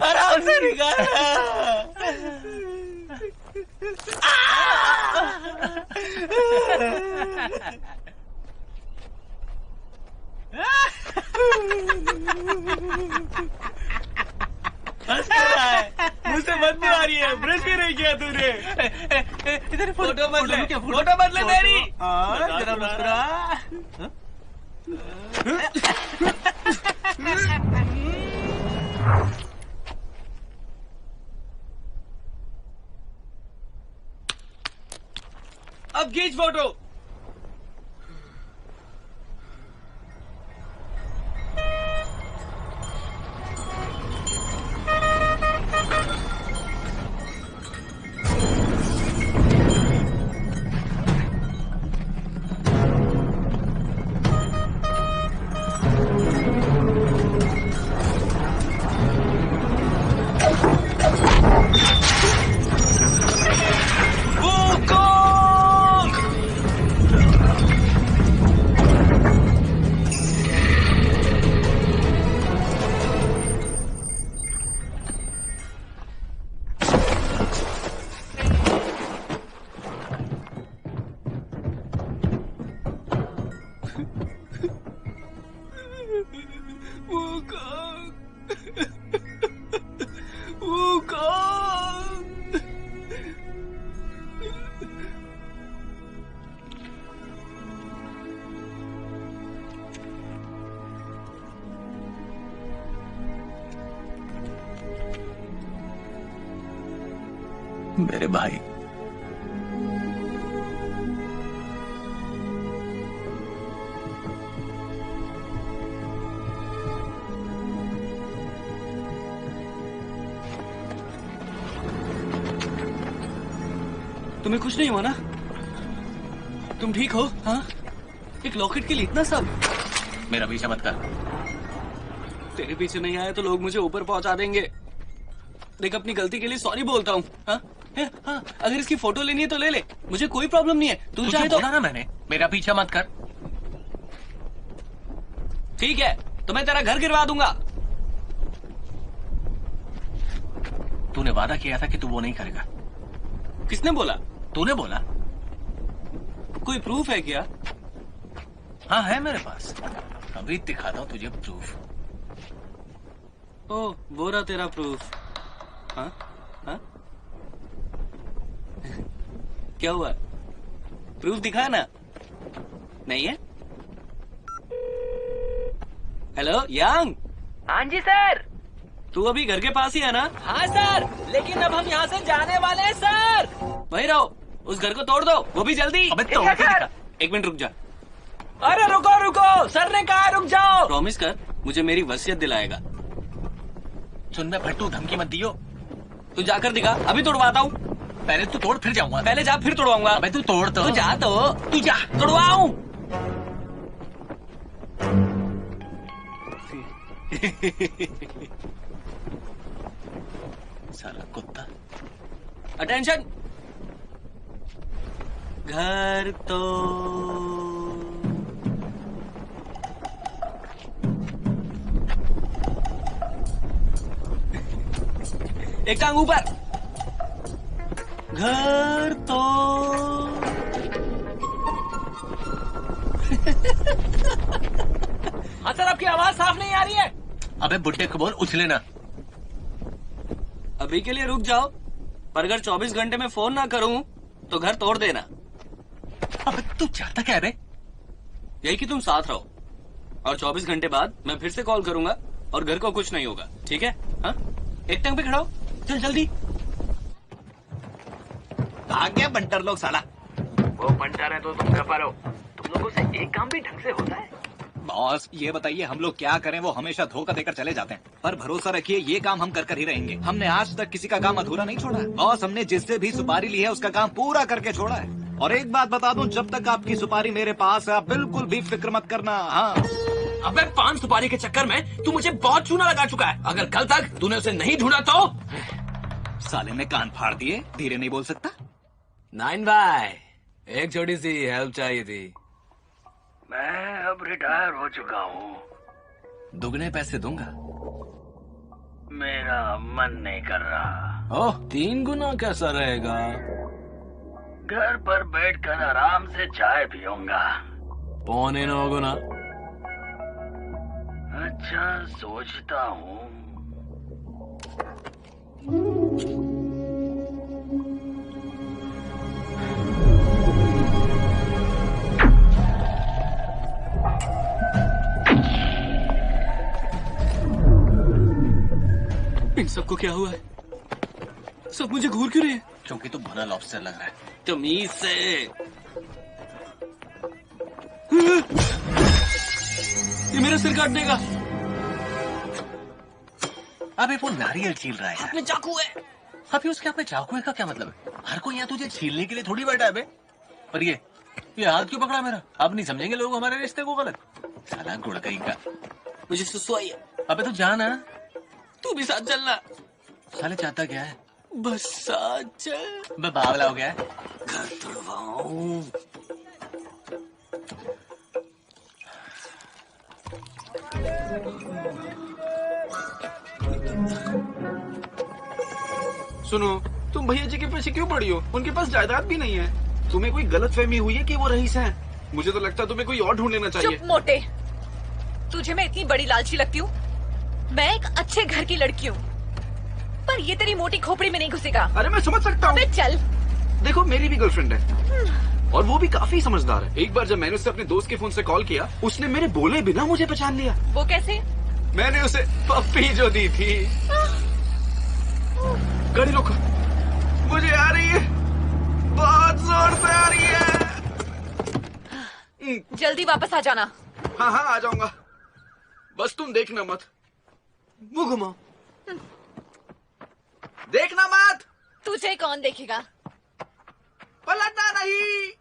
आराम से निकाल। मुझसे बदबू आ रही है। ब्रश भी नहीं किया तूने। इधर फोटो बदले मेरी। जरा मुस्कुरा। अब खींच फोटो। मेरे भाई। तुम्हें कुछ नहीं हुआ ना? तुम ठीक हो? हाँ? एक लॉकेट के लिए इतना सब? मेरा पीछा मत कर। तेरे पीछे नहीं आया तो लोग मुझे ऊपर पहुंचा देंगे। देख, अपनी गलती के लिए सॉरी बोलता हूँ। हाँ? हाँ, अगर इसकी फोटो लेनी है तो ले ले, मुझे कोई प्रॉब्लम नहीं है। तू चाहे तो। बोला ना मैंने, मेरा पीछा मत कर। ठीक है, तो मैं तेरा घर गिरवा दूंगा। तूने वादा किया था कि तू वो नहीं करेगा। किसने बोला? तूने बोला। कोई प्रूफ है क्या? हाँ, है मेरे पास। अभी दिखाता हूँ तुझे प्रूफ। ओह, वो रहा तेरा प्रूफ। हाँ? हाँ? क्या हुआ? प्रूफ दिखा ना। नहीं है? हेलो यांग। हाँ जी सर। तू अभी घर के पास ही है ना? हाँ सर, लेकिन अब हम यहाँ से जाने वाले हैं सर। वही रहो, उस घर को तोड़ दो, वो भी जल्दी। अबे तोड़ के दिखा। एक मिनट रुक जा। अरे रुको रुको, सर ने कहा रुक जाओ। प्रॉमिस कर, मुझे मेरी वसीयत दिलाएगा। सुन बे फट्टू, धमकी मत दियो। तू जाकर दिखा, अभी तोड़वाता हूँ। पहले तू तोड़ फिर जाऊंगा। पहले जा, फिर तोड़वाऊंगा। अबे तू तोड़ तो। तू जा तो। तू जा। तोड़वाऊं। साला कुत्ता। अटेंशन। घर तो एक टांग ऊपर। घर तो हाँ सर, आपकी आवाज साफ नहीं आ रही है। अबे बुड्ढे को बोल उछले ना। अभी के लिए रुक जाओ, पर अगर 24 घंटे में फोन ना करूं तो घर तोड़ देना। अबे तू चाहता क्या है बे? यही कि तुम साथ रहो, और 24 घंटे बाद मैं फिर से कॉल करूंगा और घर को कुछ नहीं होगा। ठीक है? हाँ? एक टांग पे खड़ा हो, चल जल्दी। आ गया बंटर लोग साला। वो बंटर है तो तुम कर हो। तुम लोगों से एक काम भी ढंग से होता है? बॉस ये बताइए हम लोग क्या करें? वो हमेशा धोखा देकर चले जाते हैं, पर भरोसा रखिए ये काम हम कर ही रहेंगे। हमने आज तक किसी का काम अधूरा नहीं छोड़ा। बॉस, हमने जिससे भी सुपारी ली है उसका काम पूरा करके छोड़ा है। और एक बात बता दूं, जब तक आपकी सुपारी मेरे पास है आप बिल्कुल भी फिक्र मत करना। हाँ। अबे 5 सुपारी के चक्कर में तू मुझे बहुत चूना लगा चुका है। अगर कल तक तूने उसे नहीं ढूंढा तो। साले ने कान फाड़ दिए। धीरे नहीं बोल सकता? 9 भाई, एक छोटी सी हेल्प चाहिए थी। मैं अब रिटायर हो चुका हूँ। दुगने पैसे दूंगा। मेरा मन नहीं कर रहा। ओह, 3 गुना कैसा रहेगा? घर पर बैठकर आराम से चाय पीऊंगा। 9.25 गुना। अच्छा, सोचता हूँ। इन सबको क्या हुआ है? सब मुझे घूर क्यों रहे हैं? क्योंकि तू भला लॉबस्टर लग रहा है। तमीज से। ये मेरा सिर काट देगा। अबे वो नारियल छील रहा है। हाथ में चाकू है। अभी उसके हाथ में चाकू है का क्या मतलब है? हर कोई यहाँ तुझे छीलने के लिए थोड़ी बैठा है बे। पर ये हाथ क्यों पकड़ा मेरा? अब नहीं समझेंगे लोग हमारे रिश्ते को गलत। साला गुड़कई का। मुझे सुसु आई है। अबे तू जाना। तू भी साथ चलना। साले चाहता क्या है? बस साथ चल। बे बावला हो गया है। घर तोड़वाऊं। सुनो, तुम भैया जी के पीछे क्यों पड़ी हो? उनके पास जायदाद भी नहीं है। तुम्हें कोई गलतफहमी हुई है कि वो रईस हैं? मुझे तो लगता है तुम्हें कोई और ढूंढ लेना चाहिए। चुप मोटे। तुझे मैं इतनी बड़ी लालची लगती हूँ? मैं एक अच्छे घर की लड़की हूँ, पर ये तेरी मोटी खोपड़ी में नहीं घुसेगा। अरे मैं समझ सकता हूँ। चल। देखो, मेरी भी गर्लफ्रेंड है और वो भी काफी समझदार है। एक बार जब मैंने उसे अपने दोस्त के फोन से कॉल किया, उसने मेरे बोले बिना मुझे पहचान लिया। वो कैसे? मैंने उसे पप्पी जो दी थी। गाड़ी रोको, मुझे आ रही है, बहुत जोर से आ रही है। जल्दी वापस आ जाना। हाँ हाँ आ जाऊंगा, बस तुम देखना मत। मुंह घुमाओ, देखना मत। तुझे कौन देखेगा? पलटना नहीं।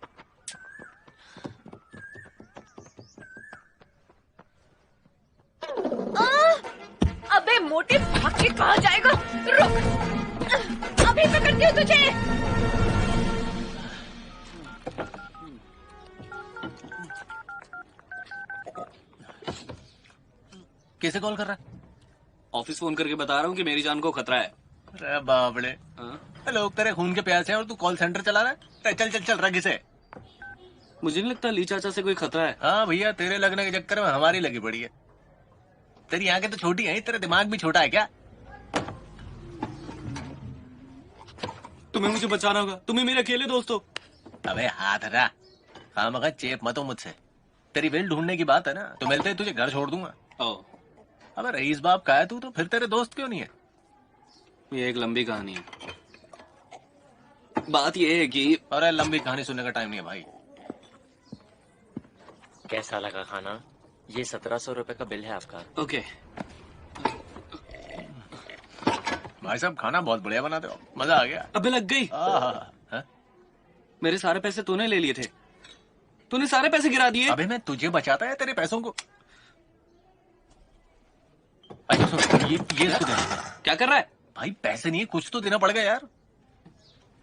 अबे मोटे, भाग के कहाँ जाएगा? रुक, अभी पकड़ती हूँ तुझे। किसे कॉल कर रहा है? ऑफिस फोन करके बता रहा हूँ कि मेरी जान को खतरा है। अरे बाबड़े, लोग तेरे खून के प्यासे हैं और तू कॉल सेंटर चला रहा है? चल चल चल रख इसे। मुझे नहीं लगता ली चाचा से कोई खतरा है। हाँ भैया, तेरे लगने के चक्कर में हमारी लगी पड़ी है। तेरी आंखें तो छोटी हैं, तेरा दिमाग भी छोटा है क्या? तुम्हें मुझे बचाना होगा, तुम्हें मेरे अकेले दोस्त हो। अबे हाथ हटा, खामखा चेप मत हो मुझसे। तेरी वेल ढूंढने की बात है ना, तो मिलते ही तुझे घर छोड़ दूंगा। अबे रईस बाप का है तू, तो फिर तेरे दोस्त क्यों नहीं है? ये एक लंबी कहानी है। बात ये है कि अरे लंबी कहानी सुनने का टाइम नहीं है भाई। कैसा लगा खाना? ये 1700 रुपए का बिल है आपका। ओके। भाई साहब खाना बहुत बढ़िया बनाते हो, मजा आ गया। अबे लग गई। मेरे सारे पैसे तूने ले लिए थे, तूने सारे पैसे गिरा दिए। अबे मैं तुझे बचाता है तेरे पैसों को। अच्छा सुन, ये इसको देना। क्या कर रहा है भाई? पैसे नहीं है, कुछ तो देना पड़ेगा यार।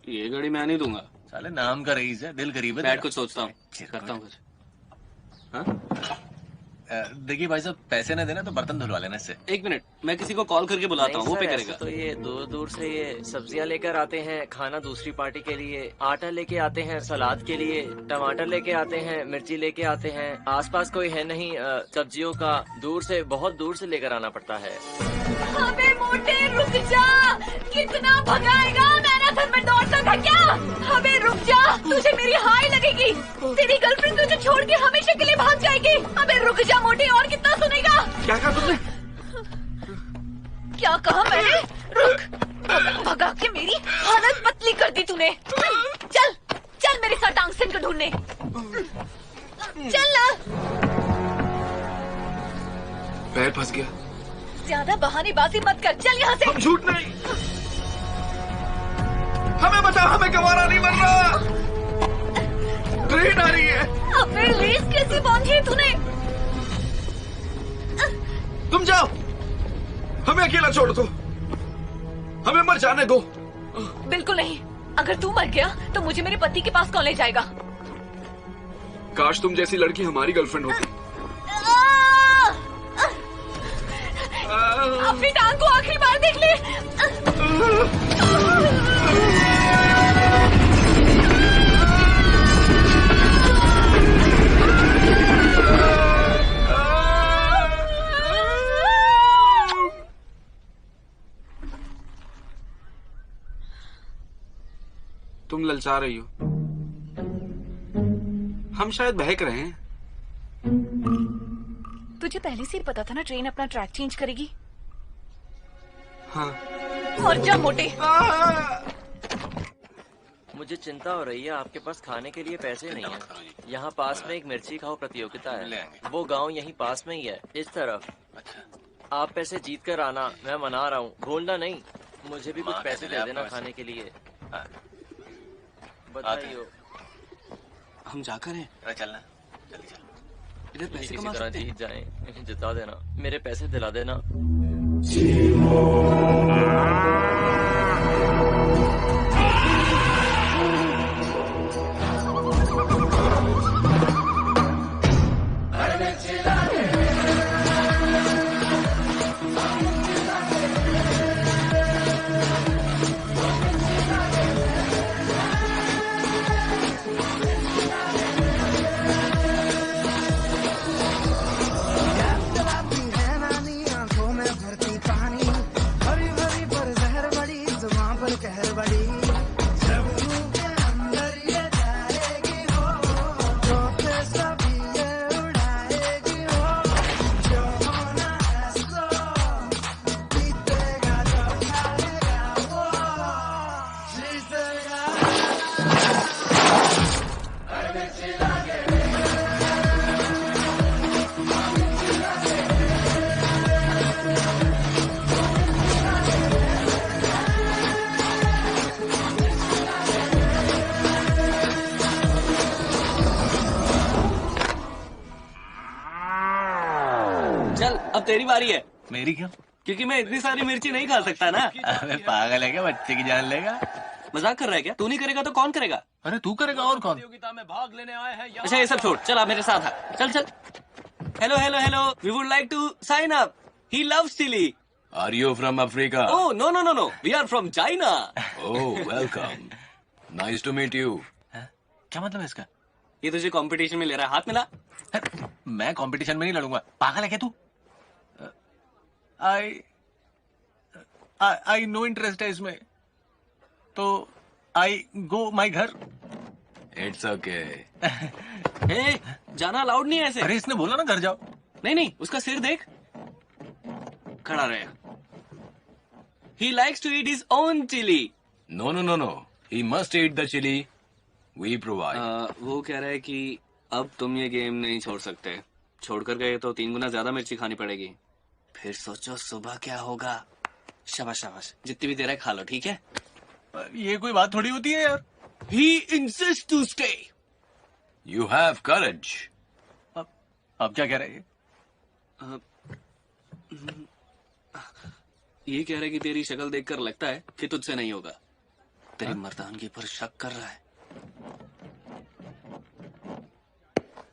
ये घड़ी मैं नहीं दूंगा। साले नाम का रईस है, दिल गरीब है। बैठ कुछ सोचता हूँ, करता हूँ कुछ। देखिए भाई साहब, पैसे ना देना तो बर्तन धुलवा लेना इससे। एक मिनट, मैं किसी को कॉल करके बुलाता हूँ, वो पे करेगा। तो ये दूर दूर से ये सब्जियां लेकर आते हैं, खाना दूसरी पार्टी के लिए, आटा लेके आते हैं सलाद के लिए, टमाटर लेके आते हैं, मिर्ची लेके आते हैं। आसपास कोई है नहीं सब्जियों का, दूर से बहुत दूर से लेकर आना पड़ता है। अबे मोटे रुक जा, कितना भगाएगा? मैराथन में दौड़ता था क्या? अबे रुक जा, तुझे मेरी हाय लगेगी। तेरी गर्लफ्रेंड तुझे छोड़ के हमेशा के लिए भाग जाएगी। अबे रुक जा मोटे, और कितना सुनेगा? क्या कहा तुमने? क्या कहा मैंने? रुक, भगा के मेरी हालत पतली कर दी तूने। चल चल मेरे साथ टांगसेन को ढूंढने। चल ना। पैर फंस गया। ज्यादा बहानेबाजी मत कर, चल यहाँ से। हम झूठ नहीं। हमें बचा, हमें गंवारा नहीं मर रहा। ट्रेन आ रही है। अबे लेस कैसी बांधी है तूने? तुम जाओ, हमें अकेला छोड़ दो, हमें मर जाने दो। बिल्कुल नहीं, अगर तू मर गया तो मुझे मेरे पति के पास कौन ले जाएगा? काश तुम जैसी लड़की हमारी गर्लफ्रेंड होती। अपनी टांग को आखिरी बार देख ले। तुम ललचा रही हो, हम शायद बहक रहे हैं। तुझे पहले से ही पता था ना ट्रेन अपना ट्रैक चेंज करेगी। हाँ। और जा मोटे। मुझे चिंता हो रही है, आपके पास खाने के लिए पैसे नहीं है। यहाँ पास में एक मिर्ची खाओ प्रतियोगिता है, वो गांव यहीं पास में ही है, इस तरफ। आप पैसे जीत कर आना, मैं मना रहा हूँ, भूलना नहीं। मुझे भी कुछ पैसे दे देना खाने के लिए। बधाई हो। हम जाकर हैं। चलना, इधर पैसे किसी कमा तरह सकते हैं। जीत जाएं, जिता देना, मेरे पैसे दिला देना। अब तेरी बारी है। मेरी क्यों? क्योंकि मैं इतनी सारी मिर्ची नहीं खा सकता ना। अबे पागल है क्या? बच्चे की जान लेगा। मजाक कर रहा है क्या? तू नहीं करेगा तो कौन करेगा? अरे तू करेगा और कौन? प्रतियोगिता में भाग लेने आए हैं। अच्छा ये सब छोड़, चल आप मेरे साथ आ। चल चल। Hello hello hello, we would like to sign up. He loves chili. Are you from Africa? Oh no no no no, we are from China. Oh welcome, nice to meet you. क्या मतलब है इसका? ये तुझे कंपटीशन में ले रहा है, हाथ मिला। मैं कंपटीशन में नहीं लड़ूंगा, पागल है क्या तू? आई नो इंटरेस्ट है इसमें, तो आई गो माई घर। It's okay. ए, जाना अलाउड नहीं है ऐसे। अरे इसने बोला ना घर जाओ। नहीं नहीं, उसका सिर देख, खड़ा रहे। He likes to eat his own chili. No no no no, he must eat the chili we provide. वो कह रहा है कि अब तुम ये गेम नहीं छोड़ सकते। छोड़कर गए तो 3 गुना ज्यादा मिर्ची खानी पड़ेगी। फिर सोचो सुबह क्या होगा। शाबाश शाबाश, जितनी भी देर है खा लो, ठीक है? ये कोई बात थोड़ी होती है यार। He insists to stay. You have courage. अब क्या कह रहे हैं? ये कह रहा है कि तेरी शक्ल देखकर लगता है कि तुझसे नहीं होगा। तेरी मर्दानगी पर शक कर रहा है।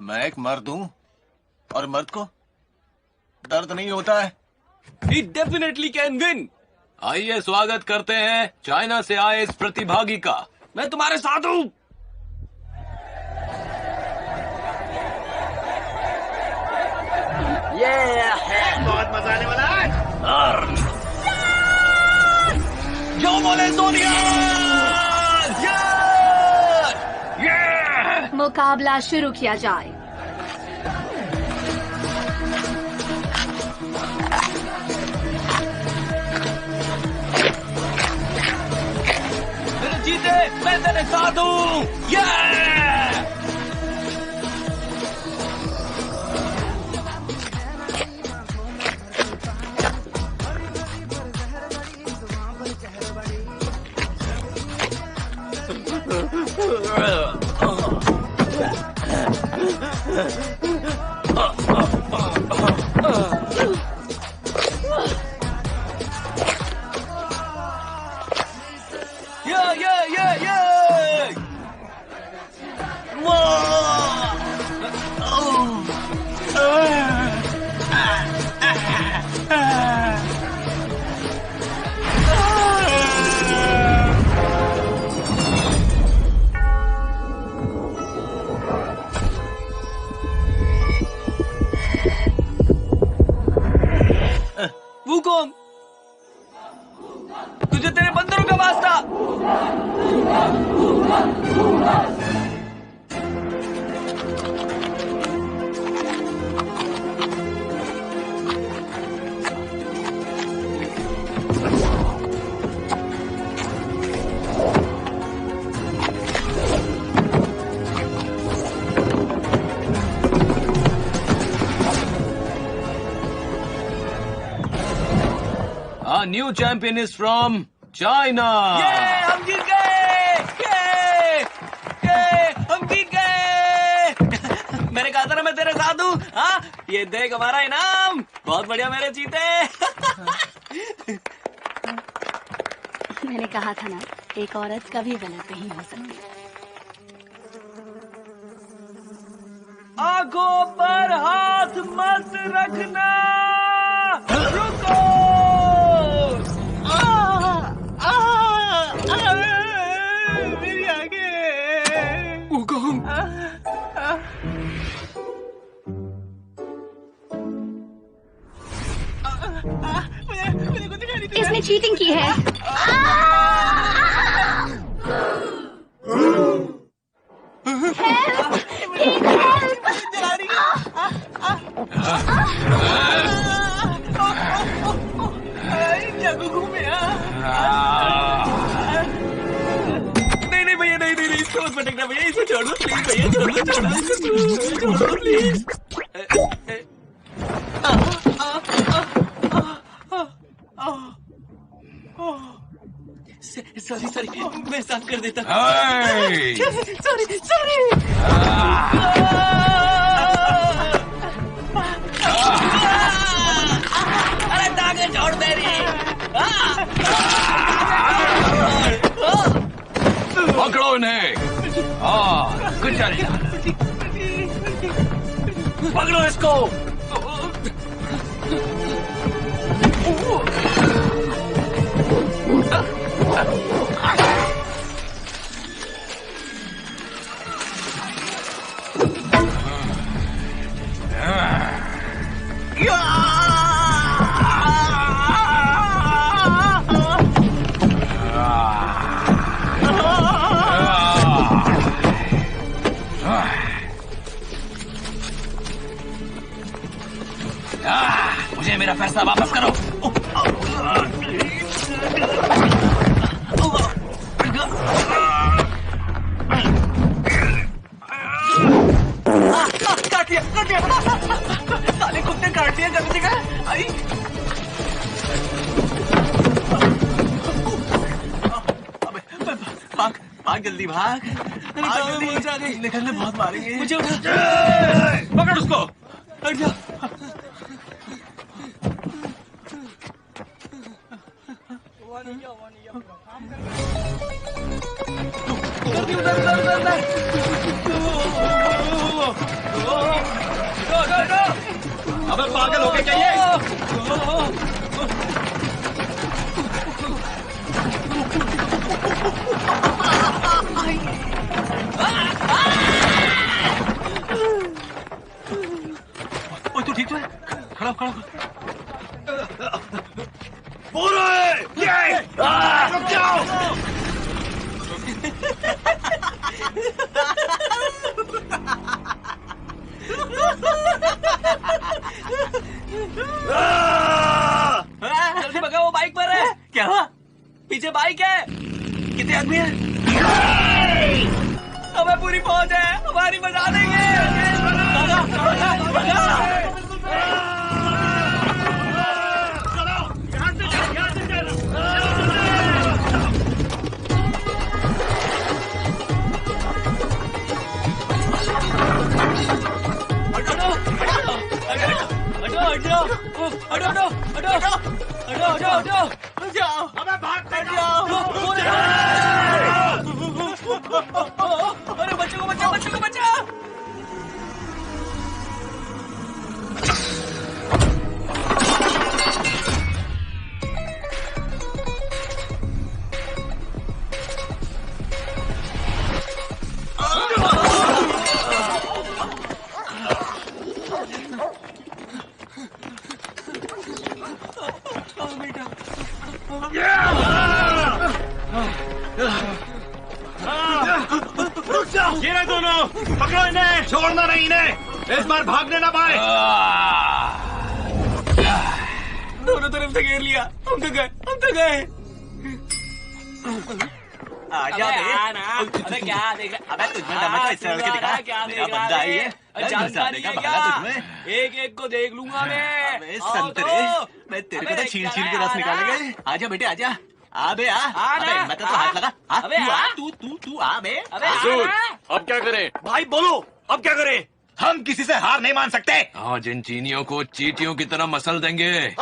मैं एक मर्द हूँ और मर्द को दर्द नहीं होता है। He definitely can win. आइए स्वागत करते हैं चाइना से आए इस प्रतिभागी का। मैं तुम्हारे साथ हूँ। बहुत मजा आने वाला है। जो बोले सोनिया। मुकाबला शुरू किया जाए। मेरे जीते, मैं तेरे साथ हूँ। वो कौन? तुझे तेरे बंदरों का वास्ता। Our new champion is from China. हम जीत गए। हम जीत गए। मैंने कहा था ना मैं तेरे साथ हूँ। हाँ, ये देख हमारा इनाम। बहुत बढ़िया मेरे जीते। मैंने कहा था ना, एक औरत कभी गलत नहीं हो सकती। आंखों पर हाथ मत रखना। रुको। मेरी आंखें। वो कौन? इसने चीटिंग की है। नहीं भैया, नहीं इसको मत पटकना भैया, इसको छोड़ दो प्लीज भैया, छोड़ दो प्लीज। सॉरी मैं साफ कर देता। सॉरी। छोड़ तेरी। पकड़ो इन्हें। कुचल पकड़ो इसको। मुझे मेरा फैसला वापस करो। काट दिया साले कुत्ते काट दिया गलती का। आई भाग भाग जल्दी भाग जल्दी निकलने बहुत मारेंगे। मुझे पकड़ उसको। हट जा। अबे पागल हो गए क्या ये? ओए तू ठीक तो है? खड़ा खड़ा पूरा रुक जाओ। जल्दी भगाओ, वो बाइक पर है। क्या हुआ? पीछे बाइक है। कितने आदमी हैं? हमें पूरी पहुंच है, हमारी बजा देंगे। अबे भाग जाओ। अरे बच्चों को बचा, बच्चों को बचा। ये रहे दोनों, पकड़ो इन्हें, छोड़ना नहीं इन्हें, इस बार भागने ना पाए। दोनों तरफ से घेर लिया, हम तो गए। आजा बे। अबे क्या देख रहा? अबे तुझमें दम है तो इससे लड़के दिखा। क्या मेरा देख रहा बंदा ही है। जानकारी है क्या? तुझमें एक एक को देख लूंगा मैं। अबे संतरे, मैं तेरे को तो छील छील के रस निकालेंगे। आजा बेटे आजा। आ बे आ। अबे मैं तो हाथ लगा। अबे तू आ बे। अब क्या करें? भाई बोलो, अब क्या करें? हम किसी से हार नहीं मान सकते। आज इन चीनियों को चींटियों की तरह मसल देंगे।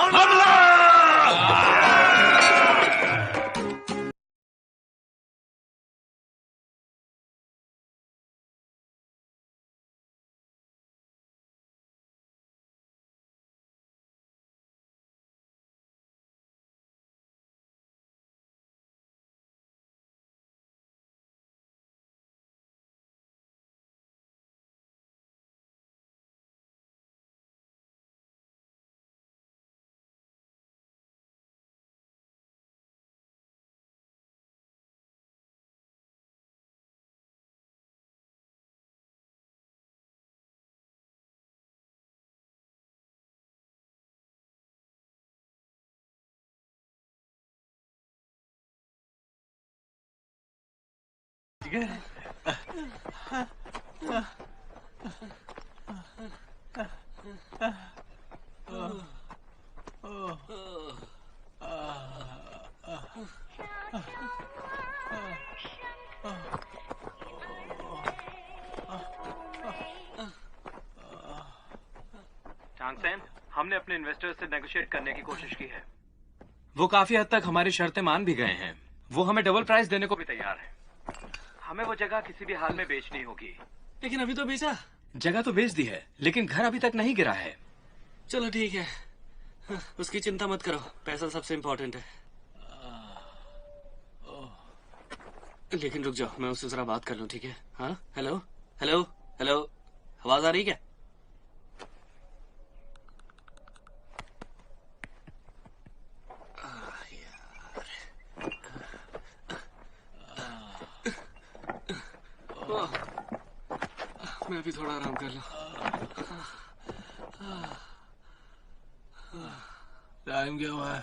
चांगसेन, हमने अपने इन्वेस्टर्स से नेगोशिएट करने की कोशिश की है। वो काफी हद तक हमारी शर्तें मान भी गए हैं। वो हमें डबल प्राइस देने को भी तैयार है। हमें वो जगह किसी भी हाल में बेचनी होगी। लेकिन अभी तो बेचा। जगह तो बेच दी है, लेकिन घर अभी तक नहीं गिरा है। चलो ठीक है, उसकी चिंता मत करो, पैसा सबसे इम्पोर्टेंट है। लेकिन रुक जाओ, मैं उससे जरा बात कर लूं, ठीक है? हाँ, हेलो हेलो हेलो, आवाज आ रही क्या? मैं भी थोड़ा आराम कर लूं। टाइम क्या हुआ है?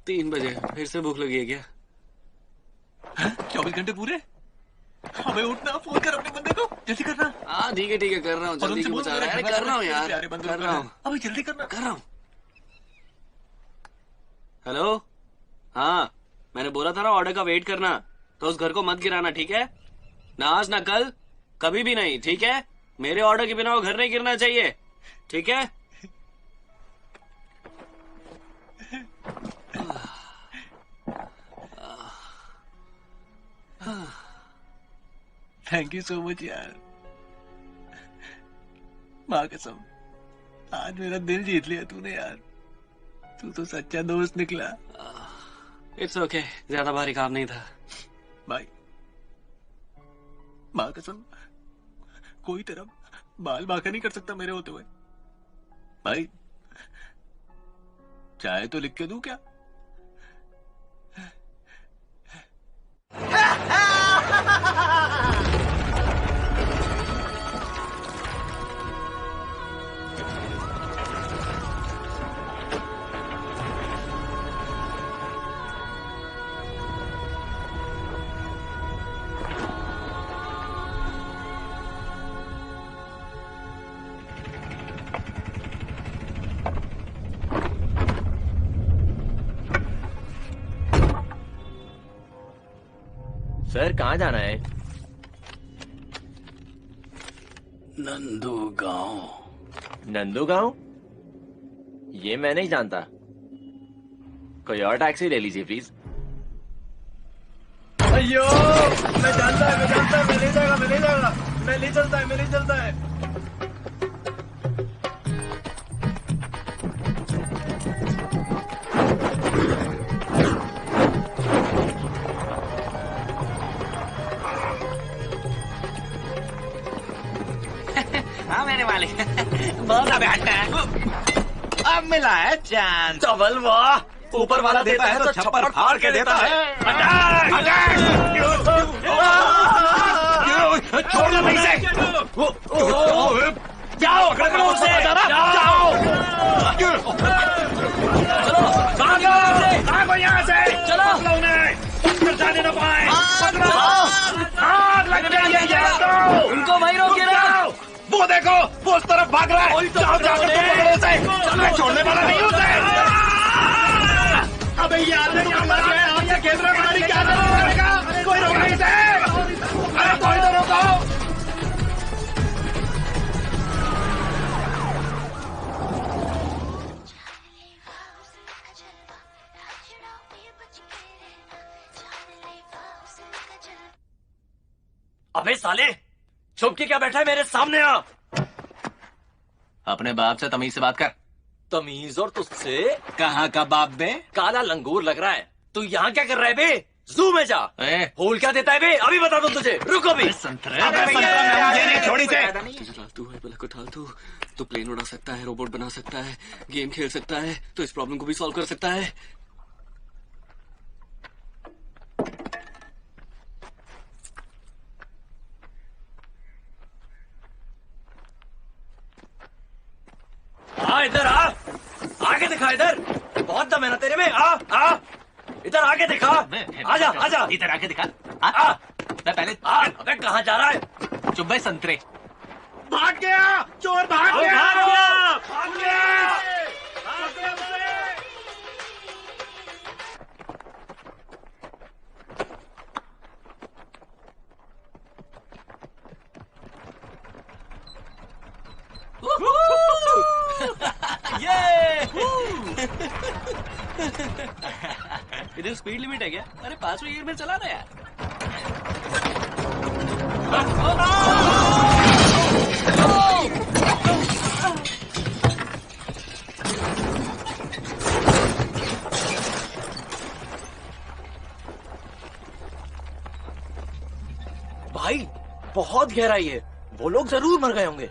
3 बजे। फिर से भूख लगी है क्या? 24 घंटे पूरे? हमें उठना, फोन कर अपने बंदे को, जल्दी करना। हाँ ठीक है कर रहा हूँ, जल्दी क्यों बता रहा है? कर रहा हूँ यार, कर रहा हूँ। अभी जल्दी करना। कर रहा हूँ। हेलो, हाँ मैंने बोला था ना ऑर्डर का वेट करना, तो उस घर को मत गिराना, ठीक है? ना आज ना कल, कभी भी नहीं, ठीक है? मेरे ऑर्डर के बिना वो घर नहीं गिरना चाहिए, ठीक है? थैंक यू सो मच यार, माँ कसम, आज मेरा दिल जीत लिया तूने यार। तू तो सच्चा दोस्त निकला। इट्स ओके, ज्यादा भारी काम नहीं था भाई। माँ कसम, कोई तेरा बाल बांका नहीं कर सकता मेरे होते हुए। भाई चाहे तो लिख के दूं क्या? सर कहाँ जाना है? नंदू गांव। नंदू गांव? ये मैं नहीं जानता। कोई और टैक्सी ले लीजिए प्लीज। अयो, मैं जानता है, मैं ले जाएगा, मैं ले चलता है। हाँ मेरे मालिक, बहुत अब हटना है। अब मिला है चांस। डबल वाह, ऊपर वाला देता है तो छप्पर फाड़ के देता है। छोड़ो नहीं से। जाओ, पकड़ो उसे। जाओ। चलो, भागो यहाँ से। चलो, उन्हें जाने न पाए। आग लग जाएगी। उनको वहीं रोके रहो। वो देखो, वो उस तरफ भाग रहा है। जाओ, जाकर पकड़ो उसे। मैं छोड़ने वाला नहीं हूँ उसे। अबे यार, आपसे खेल रहे हमारी क्या करेगा? कोई रोक नहीं से। अरे कोई तो रोको। अबे साले, छुप के क्या बैठा है मेरे सामने? आ अपने बाप से तमीज से बात कर। तमीज और तुझसे? कहाँ का बाप बे? काला लंगूर लग रहा है। तू यहाँ क्या कर रहा है बे? जू में जा। होल क्या देता है बे? अभी बता दूं तुझे। रुको भी। थोड़ी से। तू प्लेन उड़ा सकता है, रोबोट बना सकता है, गेम खेल सकता है, तो इस प्रॉब्लम को भी सॉल्व कर सकता है। हाँ इधर आ, आगे दिखा इधर। बहुत दम है ना तेरे में। आ इधर आगे दिखा। आजा आजा, इधर आके दिखा। आ मैं पहले अबे कहाँ जा रहा है? चुप भाई संतरे। भाग गया, चोर भाग गया। ये इधर स्पीड लिमिट है क्या? अरे 500 गियर में चला ना यार। भाई बहुत गहराई है, वो लोग जरूर मर गए होंगे।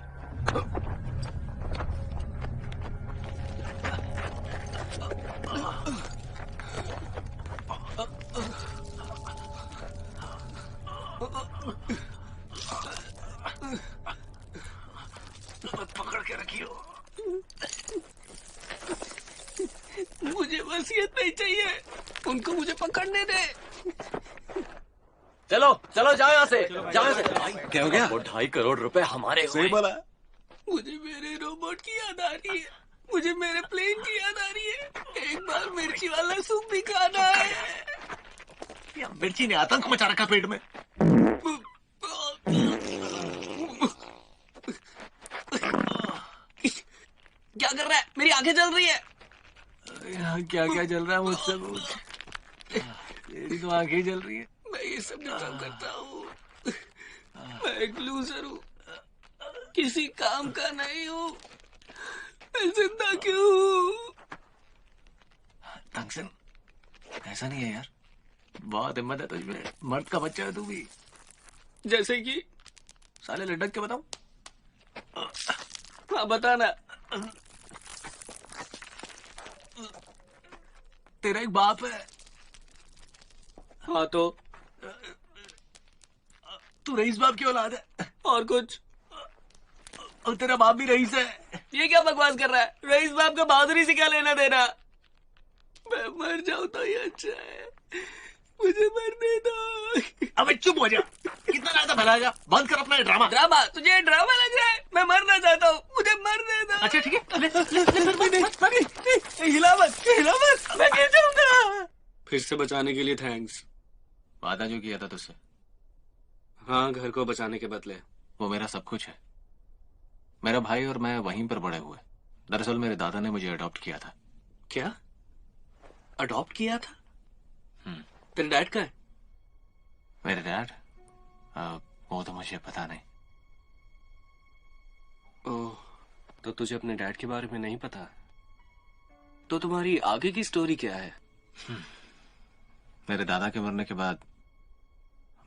पकड़ के रखियो। मुझे वसीयत नहीं चाहिए, उनको मुझे पकड़ने दे। चलो चलो जाओ यहाँ से, जाओ यहाँ से। क्या हो गया? वो 2.5 करोड़ रुपए हमारे हुए। सही बोला। मुझे मेरे रोबोट की याद आ रही है, मुझे मेरे प्लेन की याद आ रही है। एक बार मिर्ची वाला सूप भी खाना है। या मिर्ची ने आतंक मचा रखा पेट में। क्या कर रहा है? मेरी आंखें जल रही है। यहाँ क्या क्या जल रहा है मुझसे पूछ। मेरी तो आंखें जल रही है। मैं ये सब डिजर्व करता हूँ। मैं एक लूजर हूँ, किसी काम का नहीं हूँ। मैं जिंदा क्यों हूँ? टंगसन, ऐसा नहीं है यार, बहुत हिम्मत है तुझमें। मर्द का बच्चा है तू भी। जैसे कि साले लटक के बताऊं? हाँ बताना। तेरा एक बाप है। हाँ तो तू रईस बाप की औलाद है। और कुछ? और तेरा बाप भी रईस है। ये क्या बकवास कर रहा है? रईस बाप का बहादुरी से क्या लेना देना? मैं मर जाऊं तो ही अच्छा है, मुझे मरने दो। अबे चुप हो जा, कितना ज्यादा भलाएगा। बंद कर अपना ड्रामा। ड्रामा? तुझे ये ड्रामा लग रहा है? मैं मरना चाहता हूँ, मुझे मरने दो। अच्छा ठीक है, हिला मत, मैं गिर जाऊंगा। फिर से बचाने के लिए थैंक्स। वादा जो किया था तुझसे। हाँ, घर को बचाने के बदले। वो मेरा सब कुछ है। मेरा भाई और मैं वहीं पर बड़े हुए। दरअसल मेरे दादा ने मुझे अडॉप्ट किया था। क्या? अडॉप्ट किया था? तेरे डैड का है? मेरे डैड? वो तो मुझे पता नहीं। ओह, तो तुझे अपने डैड के बारे में नहीं पता? तो तुम्हारी आगे की स्टोरी क्या है? मेरे दादा के मरने के बाद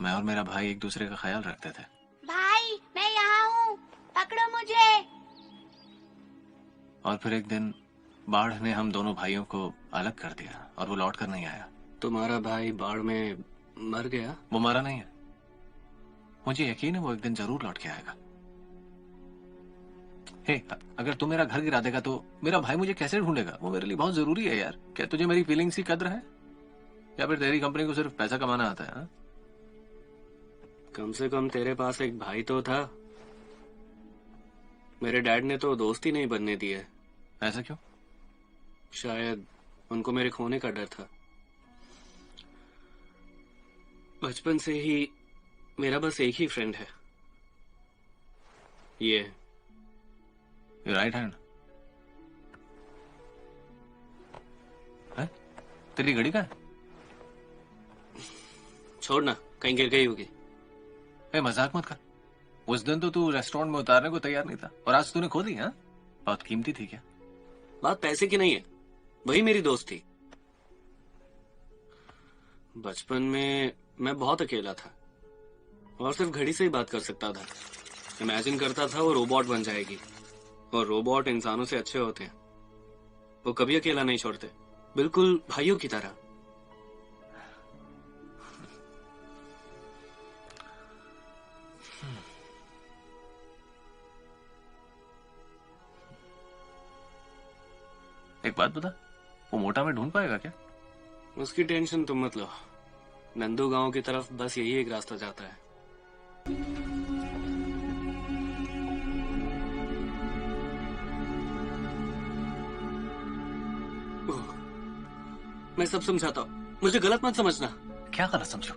मैं और मेरा भाई एक दूसरे का ख्याल रखते थे। भाई मैं यहाँ हूँ, पकड़ो मुझे। और फिर एक दिन बाढ़ ने हम दोनों भाइयों को अलग कर दिया और वो लौट कर नहीं आया। तुम्हारा भाई बाढ़ में मर गया? वो मरा नहीं है, मुझे यकीन है वो एक दिन जरूर लौट के आएगा। हे, अगर तू मेरा घर गिरा देगा तो मेरा भाई मुझे कैसे ढूंढेगा? वो मेरे लिए बहुत जरूरी है यार। क्या तुझे मेरी फीलिंग्स की कद्र है, या फिर तेरी कंपनी को सिर्फ पैसा कमाना आता है? कम से कम तेरे पास एक भाई तो था। मेरे डैड ने तो दोस्त ही नहीं बनने दिए। ऐसा क्यों? शायद उनको मेरे खोने का डर था। बचपन से ही मेरा बस एक ही फ्रेंड है, ये राइट हैंड। तेरी घड़ी का? छोड़ना, कहीं गिर गई होगी। मजाक मत कर। उस दिन तो तू रेस्टोरेंट में उतारने को तैयार नहीं था और आज तूने खो दी। हाँ, बहुत कीमती थी क्या? बात पैसे की नहीं है, वही मेरी दोस्त थी। बचपन में मैं बहुत अकेला था और सिर्फ घड़ी से ही बात कर सकता था। इमेजिन करता था वो रोबोट बन जाएगी, और रोबोट इंसानों से अच्छे होते हैं। वो कभी अकेला नहीं छोड़ते, बिल्कुल भाइयों की तरह। एक बात बता, वो मोटा में ढूंढ पाएगा क्या? उसकी टेंशन तुम मत लो। नंदू गांव की तरफ बस यही एक रास्ता जाता है। मैं सब समझाता हूँ, मुझे गलत मत समझना। क्या गलत समझो?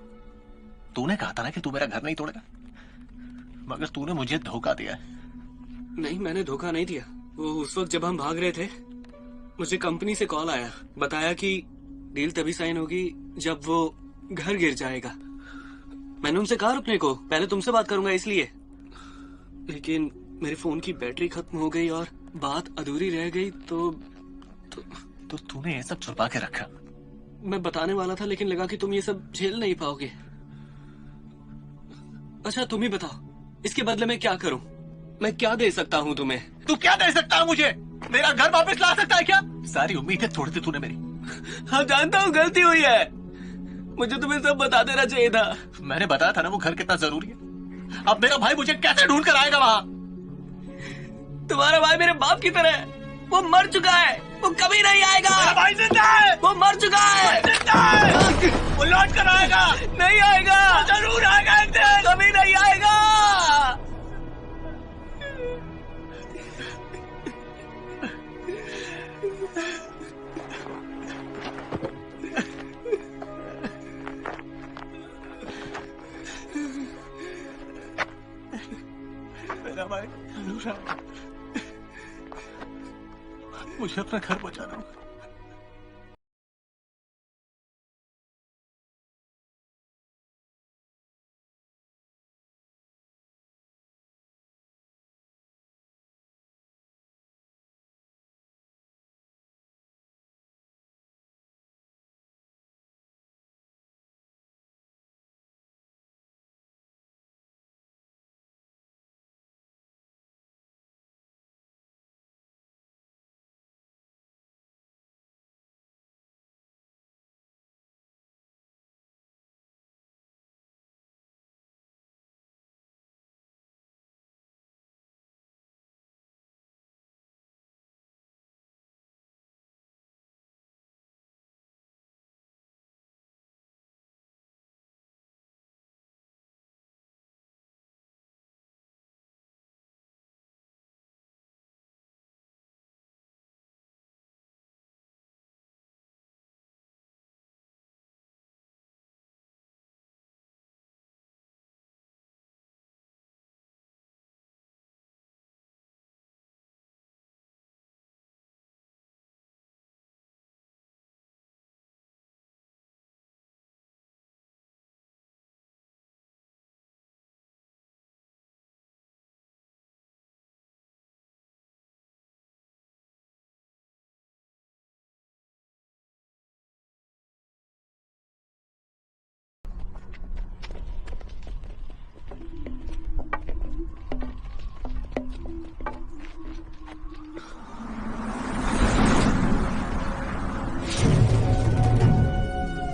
तूने कहा था ना कि तू मेरा घर नहीं तोड़ेगा, मगर तूने मुझे धोखा दिया है। नहीं, मैंने धोखा नहीं दिया। वो उस वक्त जब हम भाग रहे थे, मुझे कंपनी से कॉल आया, बताया कि डील तभी साइन होगी जब वो घर गिर जाएगा। मैंने उनसे कहा रुकने को, पहले तुमसे बात करूंगा इसलिए, लेकिन मेरे फोन की बैटरी खत्म हो गई और बात अधूरी रह गई। तो तूने ये सब छुपा के रखा? मैं बताने वाला था लेकिन लगा कि तुम ये सब झेल नहीं पाओगे। अच्छा तुम ही बताओ, इसके बदले में क्या करूं? मैं क्या दे सकता हूं तुम्हें? तू क्या दे सकता है मुझे? मेरा घर वापस ला सकता है क्या? सारी उम्मीदें तोड़ दी तूने मेरी। हाँ जानता हूँ गलती हुई है, मुझे तुम्हें सब बता देना चाहिए था। मैंने बताया था ना वो घर कितना जरूरी है। अब मेरा भाई मुझे कैसे ढूंढ कर आएगा वहां? तुम्हारा भाई मेरे बाप की तरह है, वो मर चुका है, वो कभी नहीं आएगा। मेरा भाई जिंदा है, वो मर चुका है, जिंदा है, वो लौट कर आएगा। नहीं आएगा, जरूर आएगा एक दिन, कभी नहीं आएगा। मेरा भाई मुझे अपना घर पहुंचाना होगा।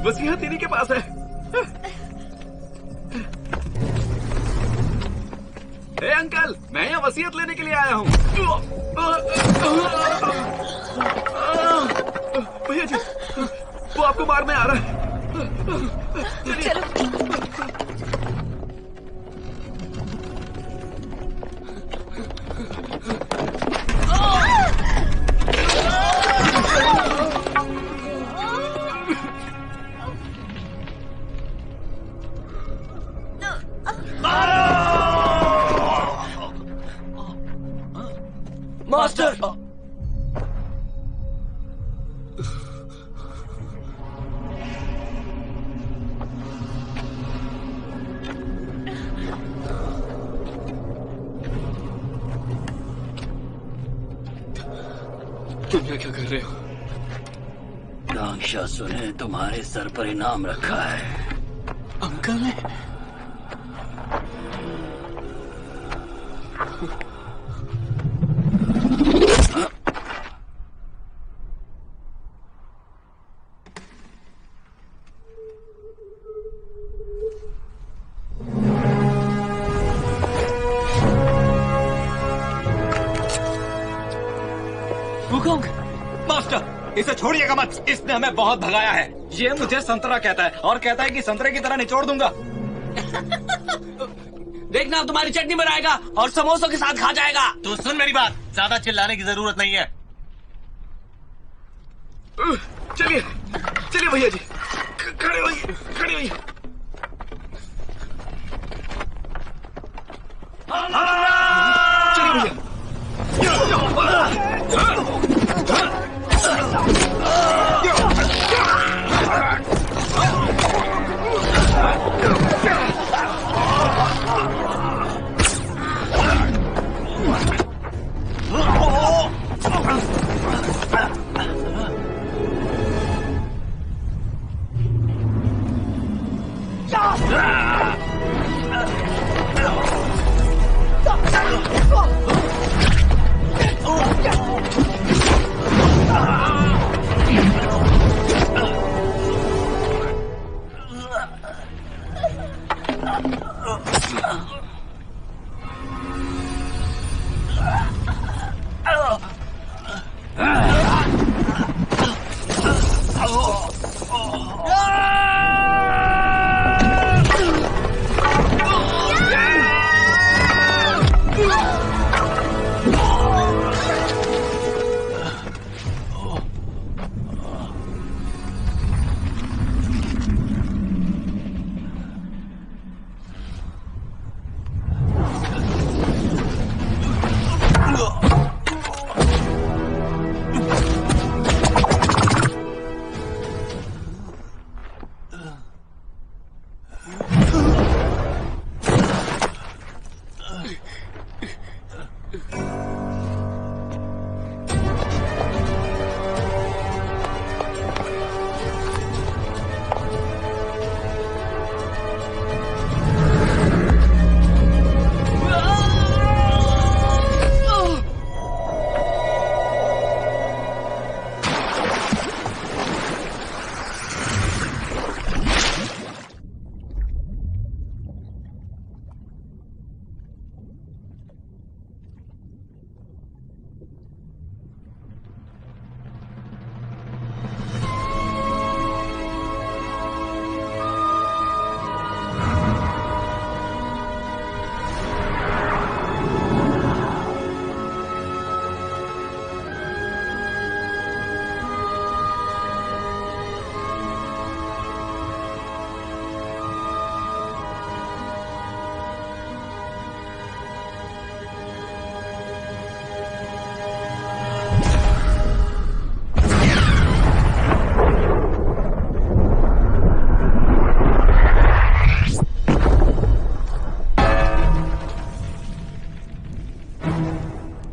वसीयत इन्हीं के पास है। हे अंकल, मैं यहाँ वसीयत लेने के लिए आया हूँ। भैया जी, वो आपको मारने आ रहा है। चलो। मास्टर, तुम क्या कर रहे हो? राक्षसों ने तुम्हारे सर पर इनाम रखा है। अंकल ने? मास्टर, इसे छोड़िएगा मत, इसने हमें बहुत भगाया है। ये मुझे संतरा कहता है और कहता है कि संतरे की तरह निचोड़ दूंगा। देखना, तुम्हारी चटनी बनाएगा और समोसों के साथ खा जाएगा। तो सुन मेरी बात, ज्यादा चिल्लाने की जरूरत नहीं है। चलिए चलिए भैया जी, खड़े होइए, खड़े होइए। चलिए भैया।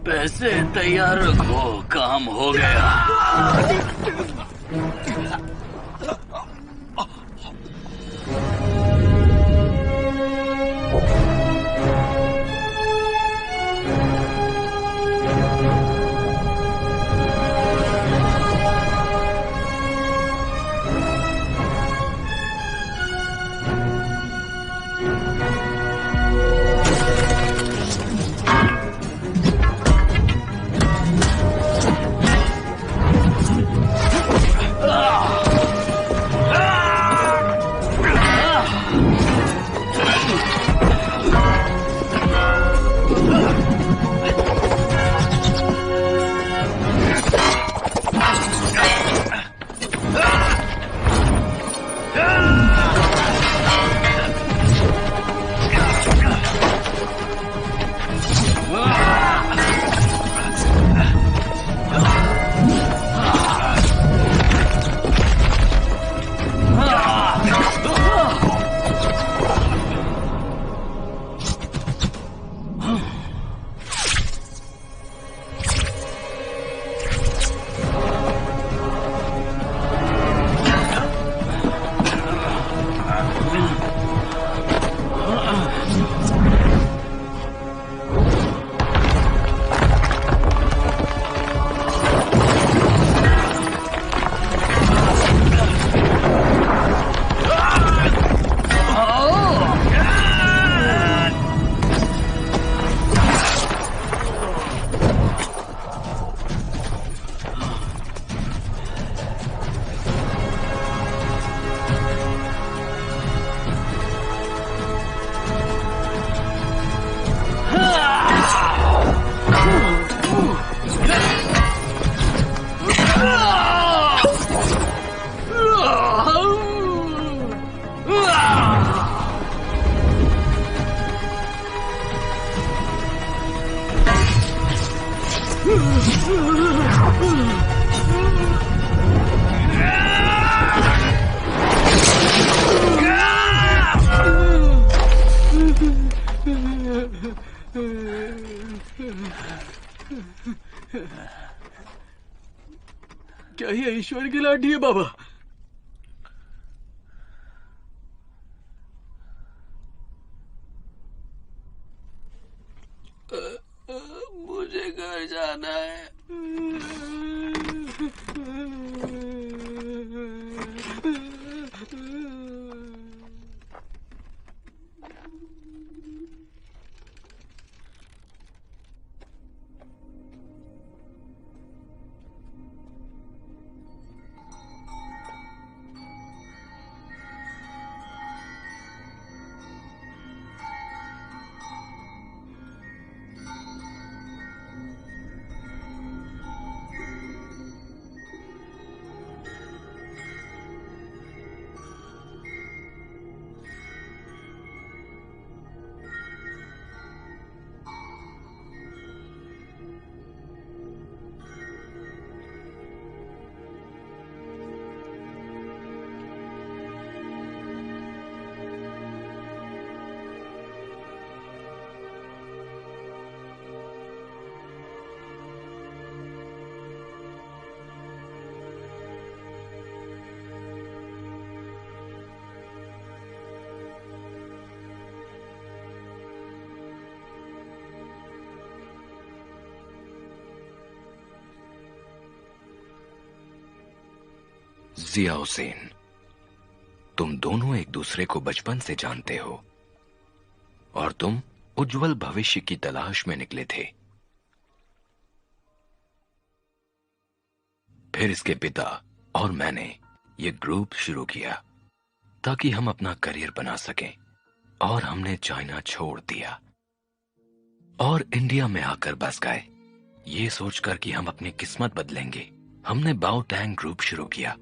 पैसे तैयार रखो, काम हो गया। क्या ये ईश्वर की लाठी है बाबा? मुझे जाना है। जिया हुसैन, तुम दोनों एक दूसरे को बचपन से जानते हो और तुम उज्जवल भविष्य की तलाश में निकले थे। फिर इसके पिता और मैंने ये ग्रुप शुरू किया ताकि हम अपना करियर बना सकें, और हमने चाइना छोड़ दिया और इंडिया में आकर बस गए, ये सोचकर कि हम अपनी किस्मत बदलेंगे। हमने बाओटैंग ग्रुप शुरू किया,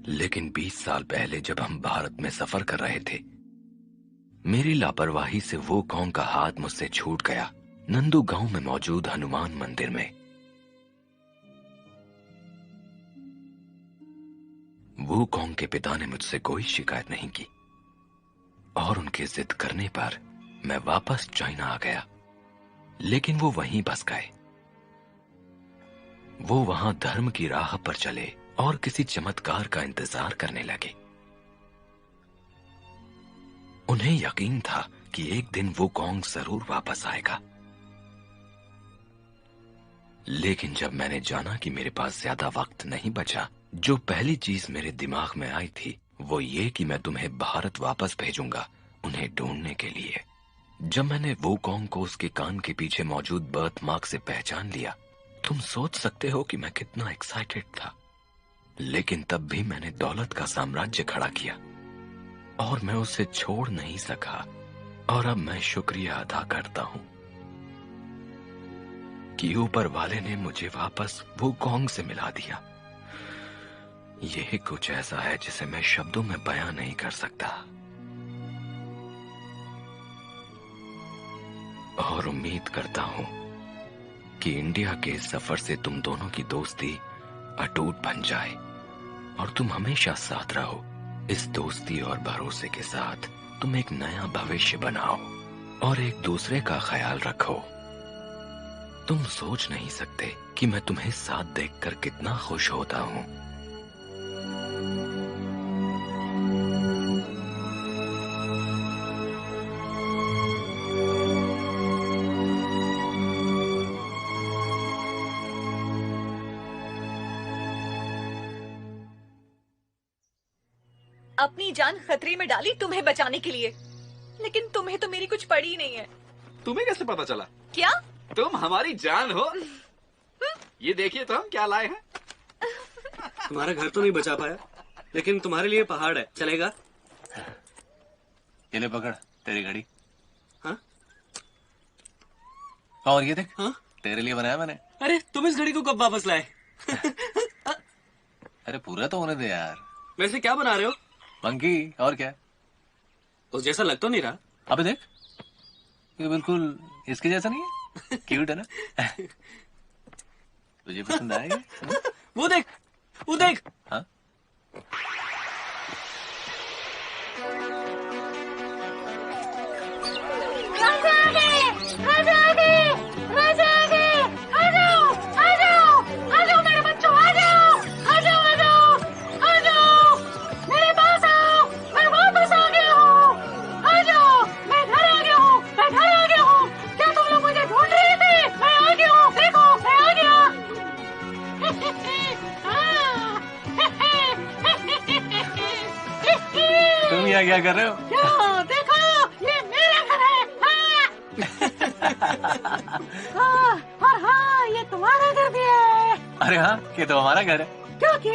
लेकिन 20 साल पहले जब हम भारत में सफर कर रहे थे, मेरी लापरवाही से वो कौन का हाथ मुझसे छूट गया नंदू गांव में मौजूद हनुमान मंदिर में। वो कौन के पिता ने मुझसे कोई शिकायत नहीं की और उनके जिद करने पर मैं वापस चाइना आ गया, लेकिन वो वहीं बस गए। वो वहां धर्म की राह पर चले और किसी चमत्कार का इंतजार करने लगे। उन्हें यकीन था कि एक दिन वो कौन जरूर वापस आएगा, लेकिन जब मैंने जाना कि मेरे पास ज्यादा वक्त नहीं बचा, जो पहली चीज मेरे दिमाग में आई थी वो ये कि मैं तुम्हें भारत वापस भेजूंगा उन्हें ढूंढने के लिए। जब मैंने वो कौन को उसके कान के पीछे मौजूद बर्थ मार्क से पहचान लिया, तुम सोच सकते हो कि मैं कितना एक्साइटेड था। लेकिन तब भी मैंने दौलत का साम्राज्य खड़ा किया और मैं उसे छोड़ नहीं सका, और अब मैं शुक्रिया अदा करता हूं कि ऊपर वाले ने मुझे वापस वो कौन से मिला दिया। यह कुछ ऐसा है जिसे मैं शब्दों में बयां नहीं कर सकता, और उम्मीद करता हूं कि इंडिया के इस सफर से तुम दोनों की दोस्ती अटूट बन जाए और तुम हमेशा साथ रहो। इस दोस्ती और भरोसे के साथ तुम एक नया भविष्य बनाओ और एक दूसरे का ख्याल रखो। तुम सोच नहीं सकते कि मैं तुम्हें साथ देखकर कितना खुश होता हूं। अपनी जान खतरे में डाली तुम्हें बचाने के लिए, लेकिन तुम्हें तो मेरी कुछ पड़ी नहीं है। तुम्हें कैसे पता चला? क्या तुम हमारी जान हो? ये देखिए तो हम क्या लाए हैं। तुम्हारा घर तो नहीं बचा पाया, लेकिन तुम्हारे लिए पहाड़ है, चलेगा? ये ले पकड़ तेरी घड़ी। हाँ? और ये देख, हाँ? तेरे लिए बनाया मैंने। अरे तुम इस घड़ी को कब वापस लाए? अरे पूरा तो होने दे यार। वैसे क्या बना रहे हो? मंकी, और क्या? उस जैसा लग तो नहीं रहा। अबे देख, ये बिल्कुल इसके जैसा नहीं है। क्यूट है ना? तुझे पसंद आएगा? वो देख, वो देख। हाँ? तुम यहाँ क्या कर रहे हो? क्यों देखो ये मेरा घर है। हाँ, और हाँ ये तुम्हारा घर भी है। अरे हाँ, ये तो हमारा घर है। क्योंकि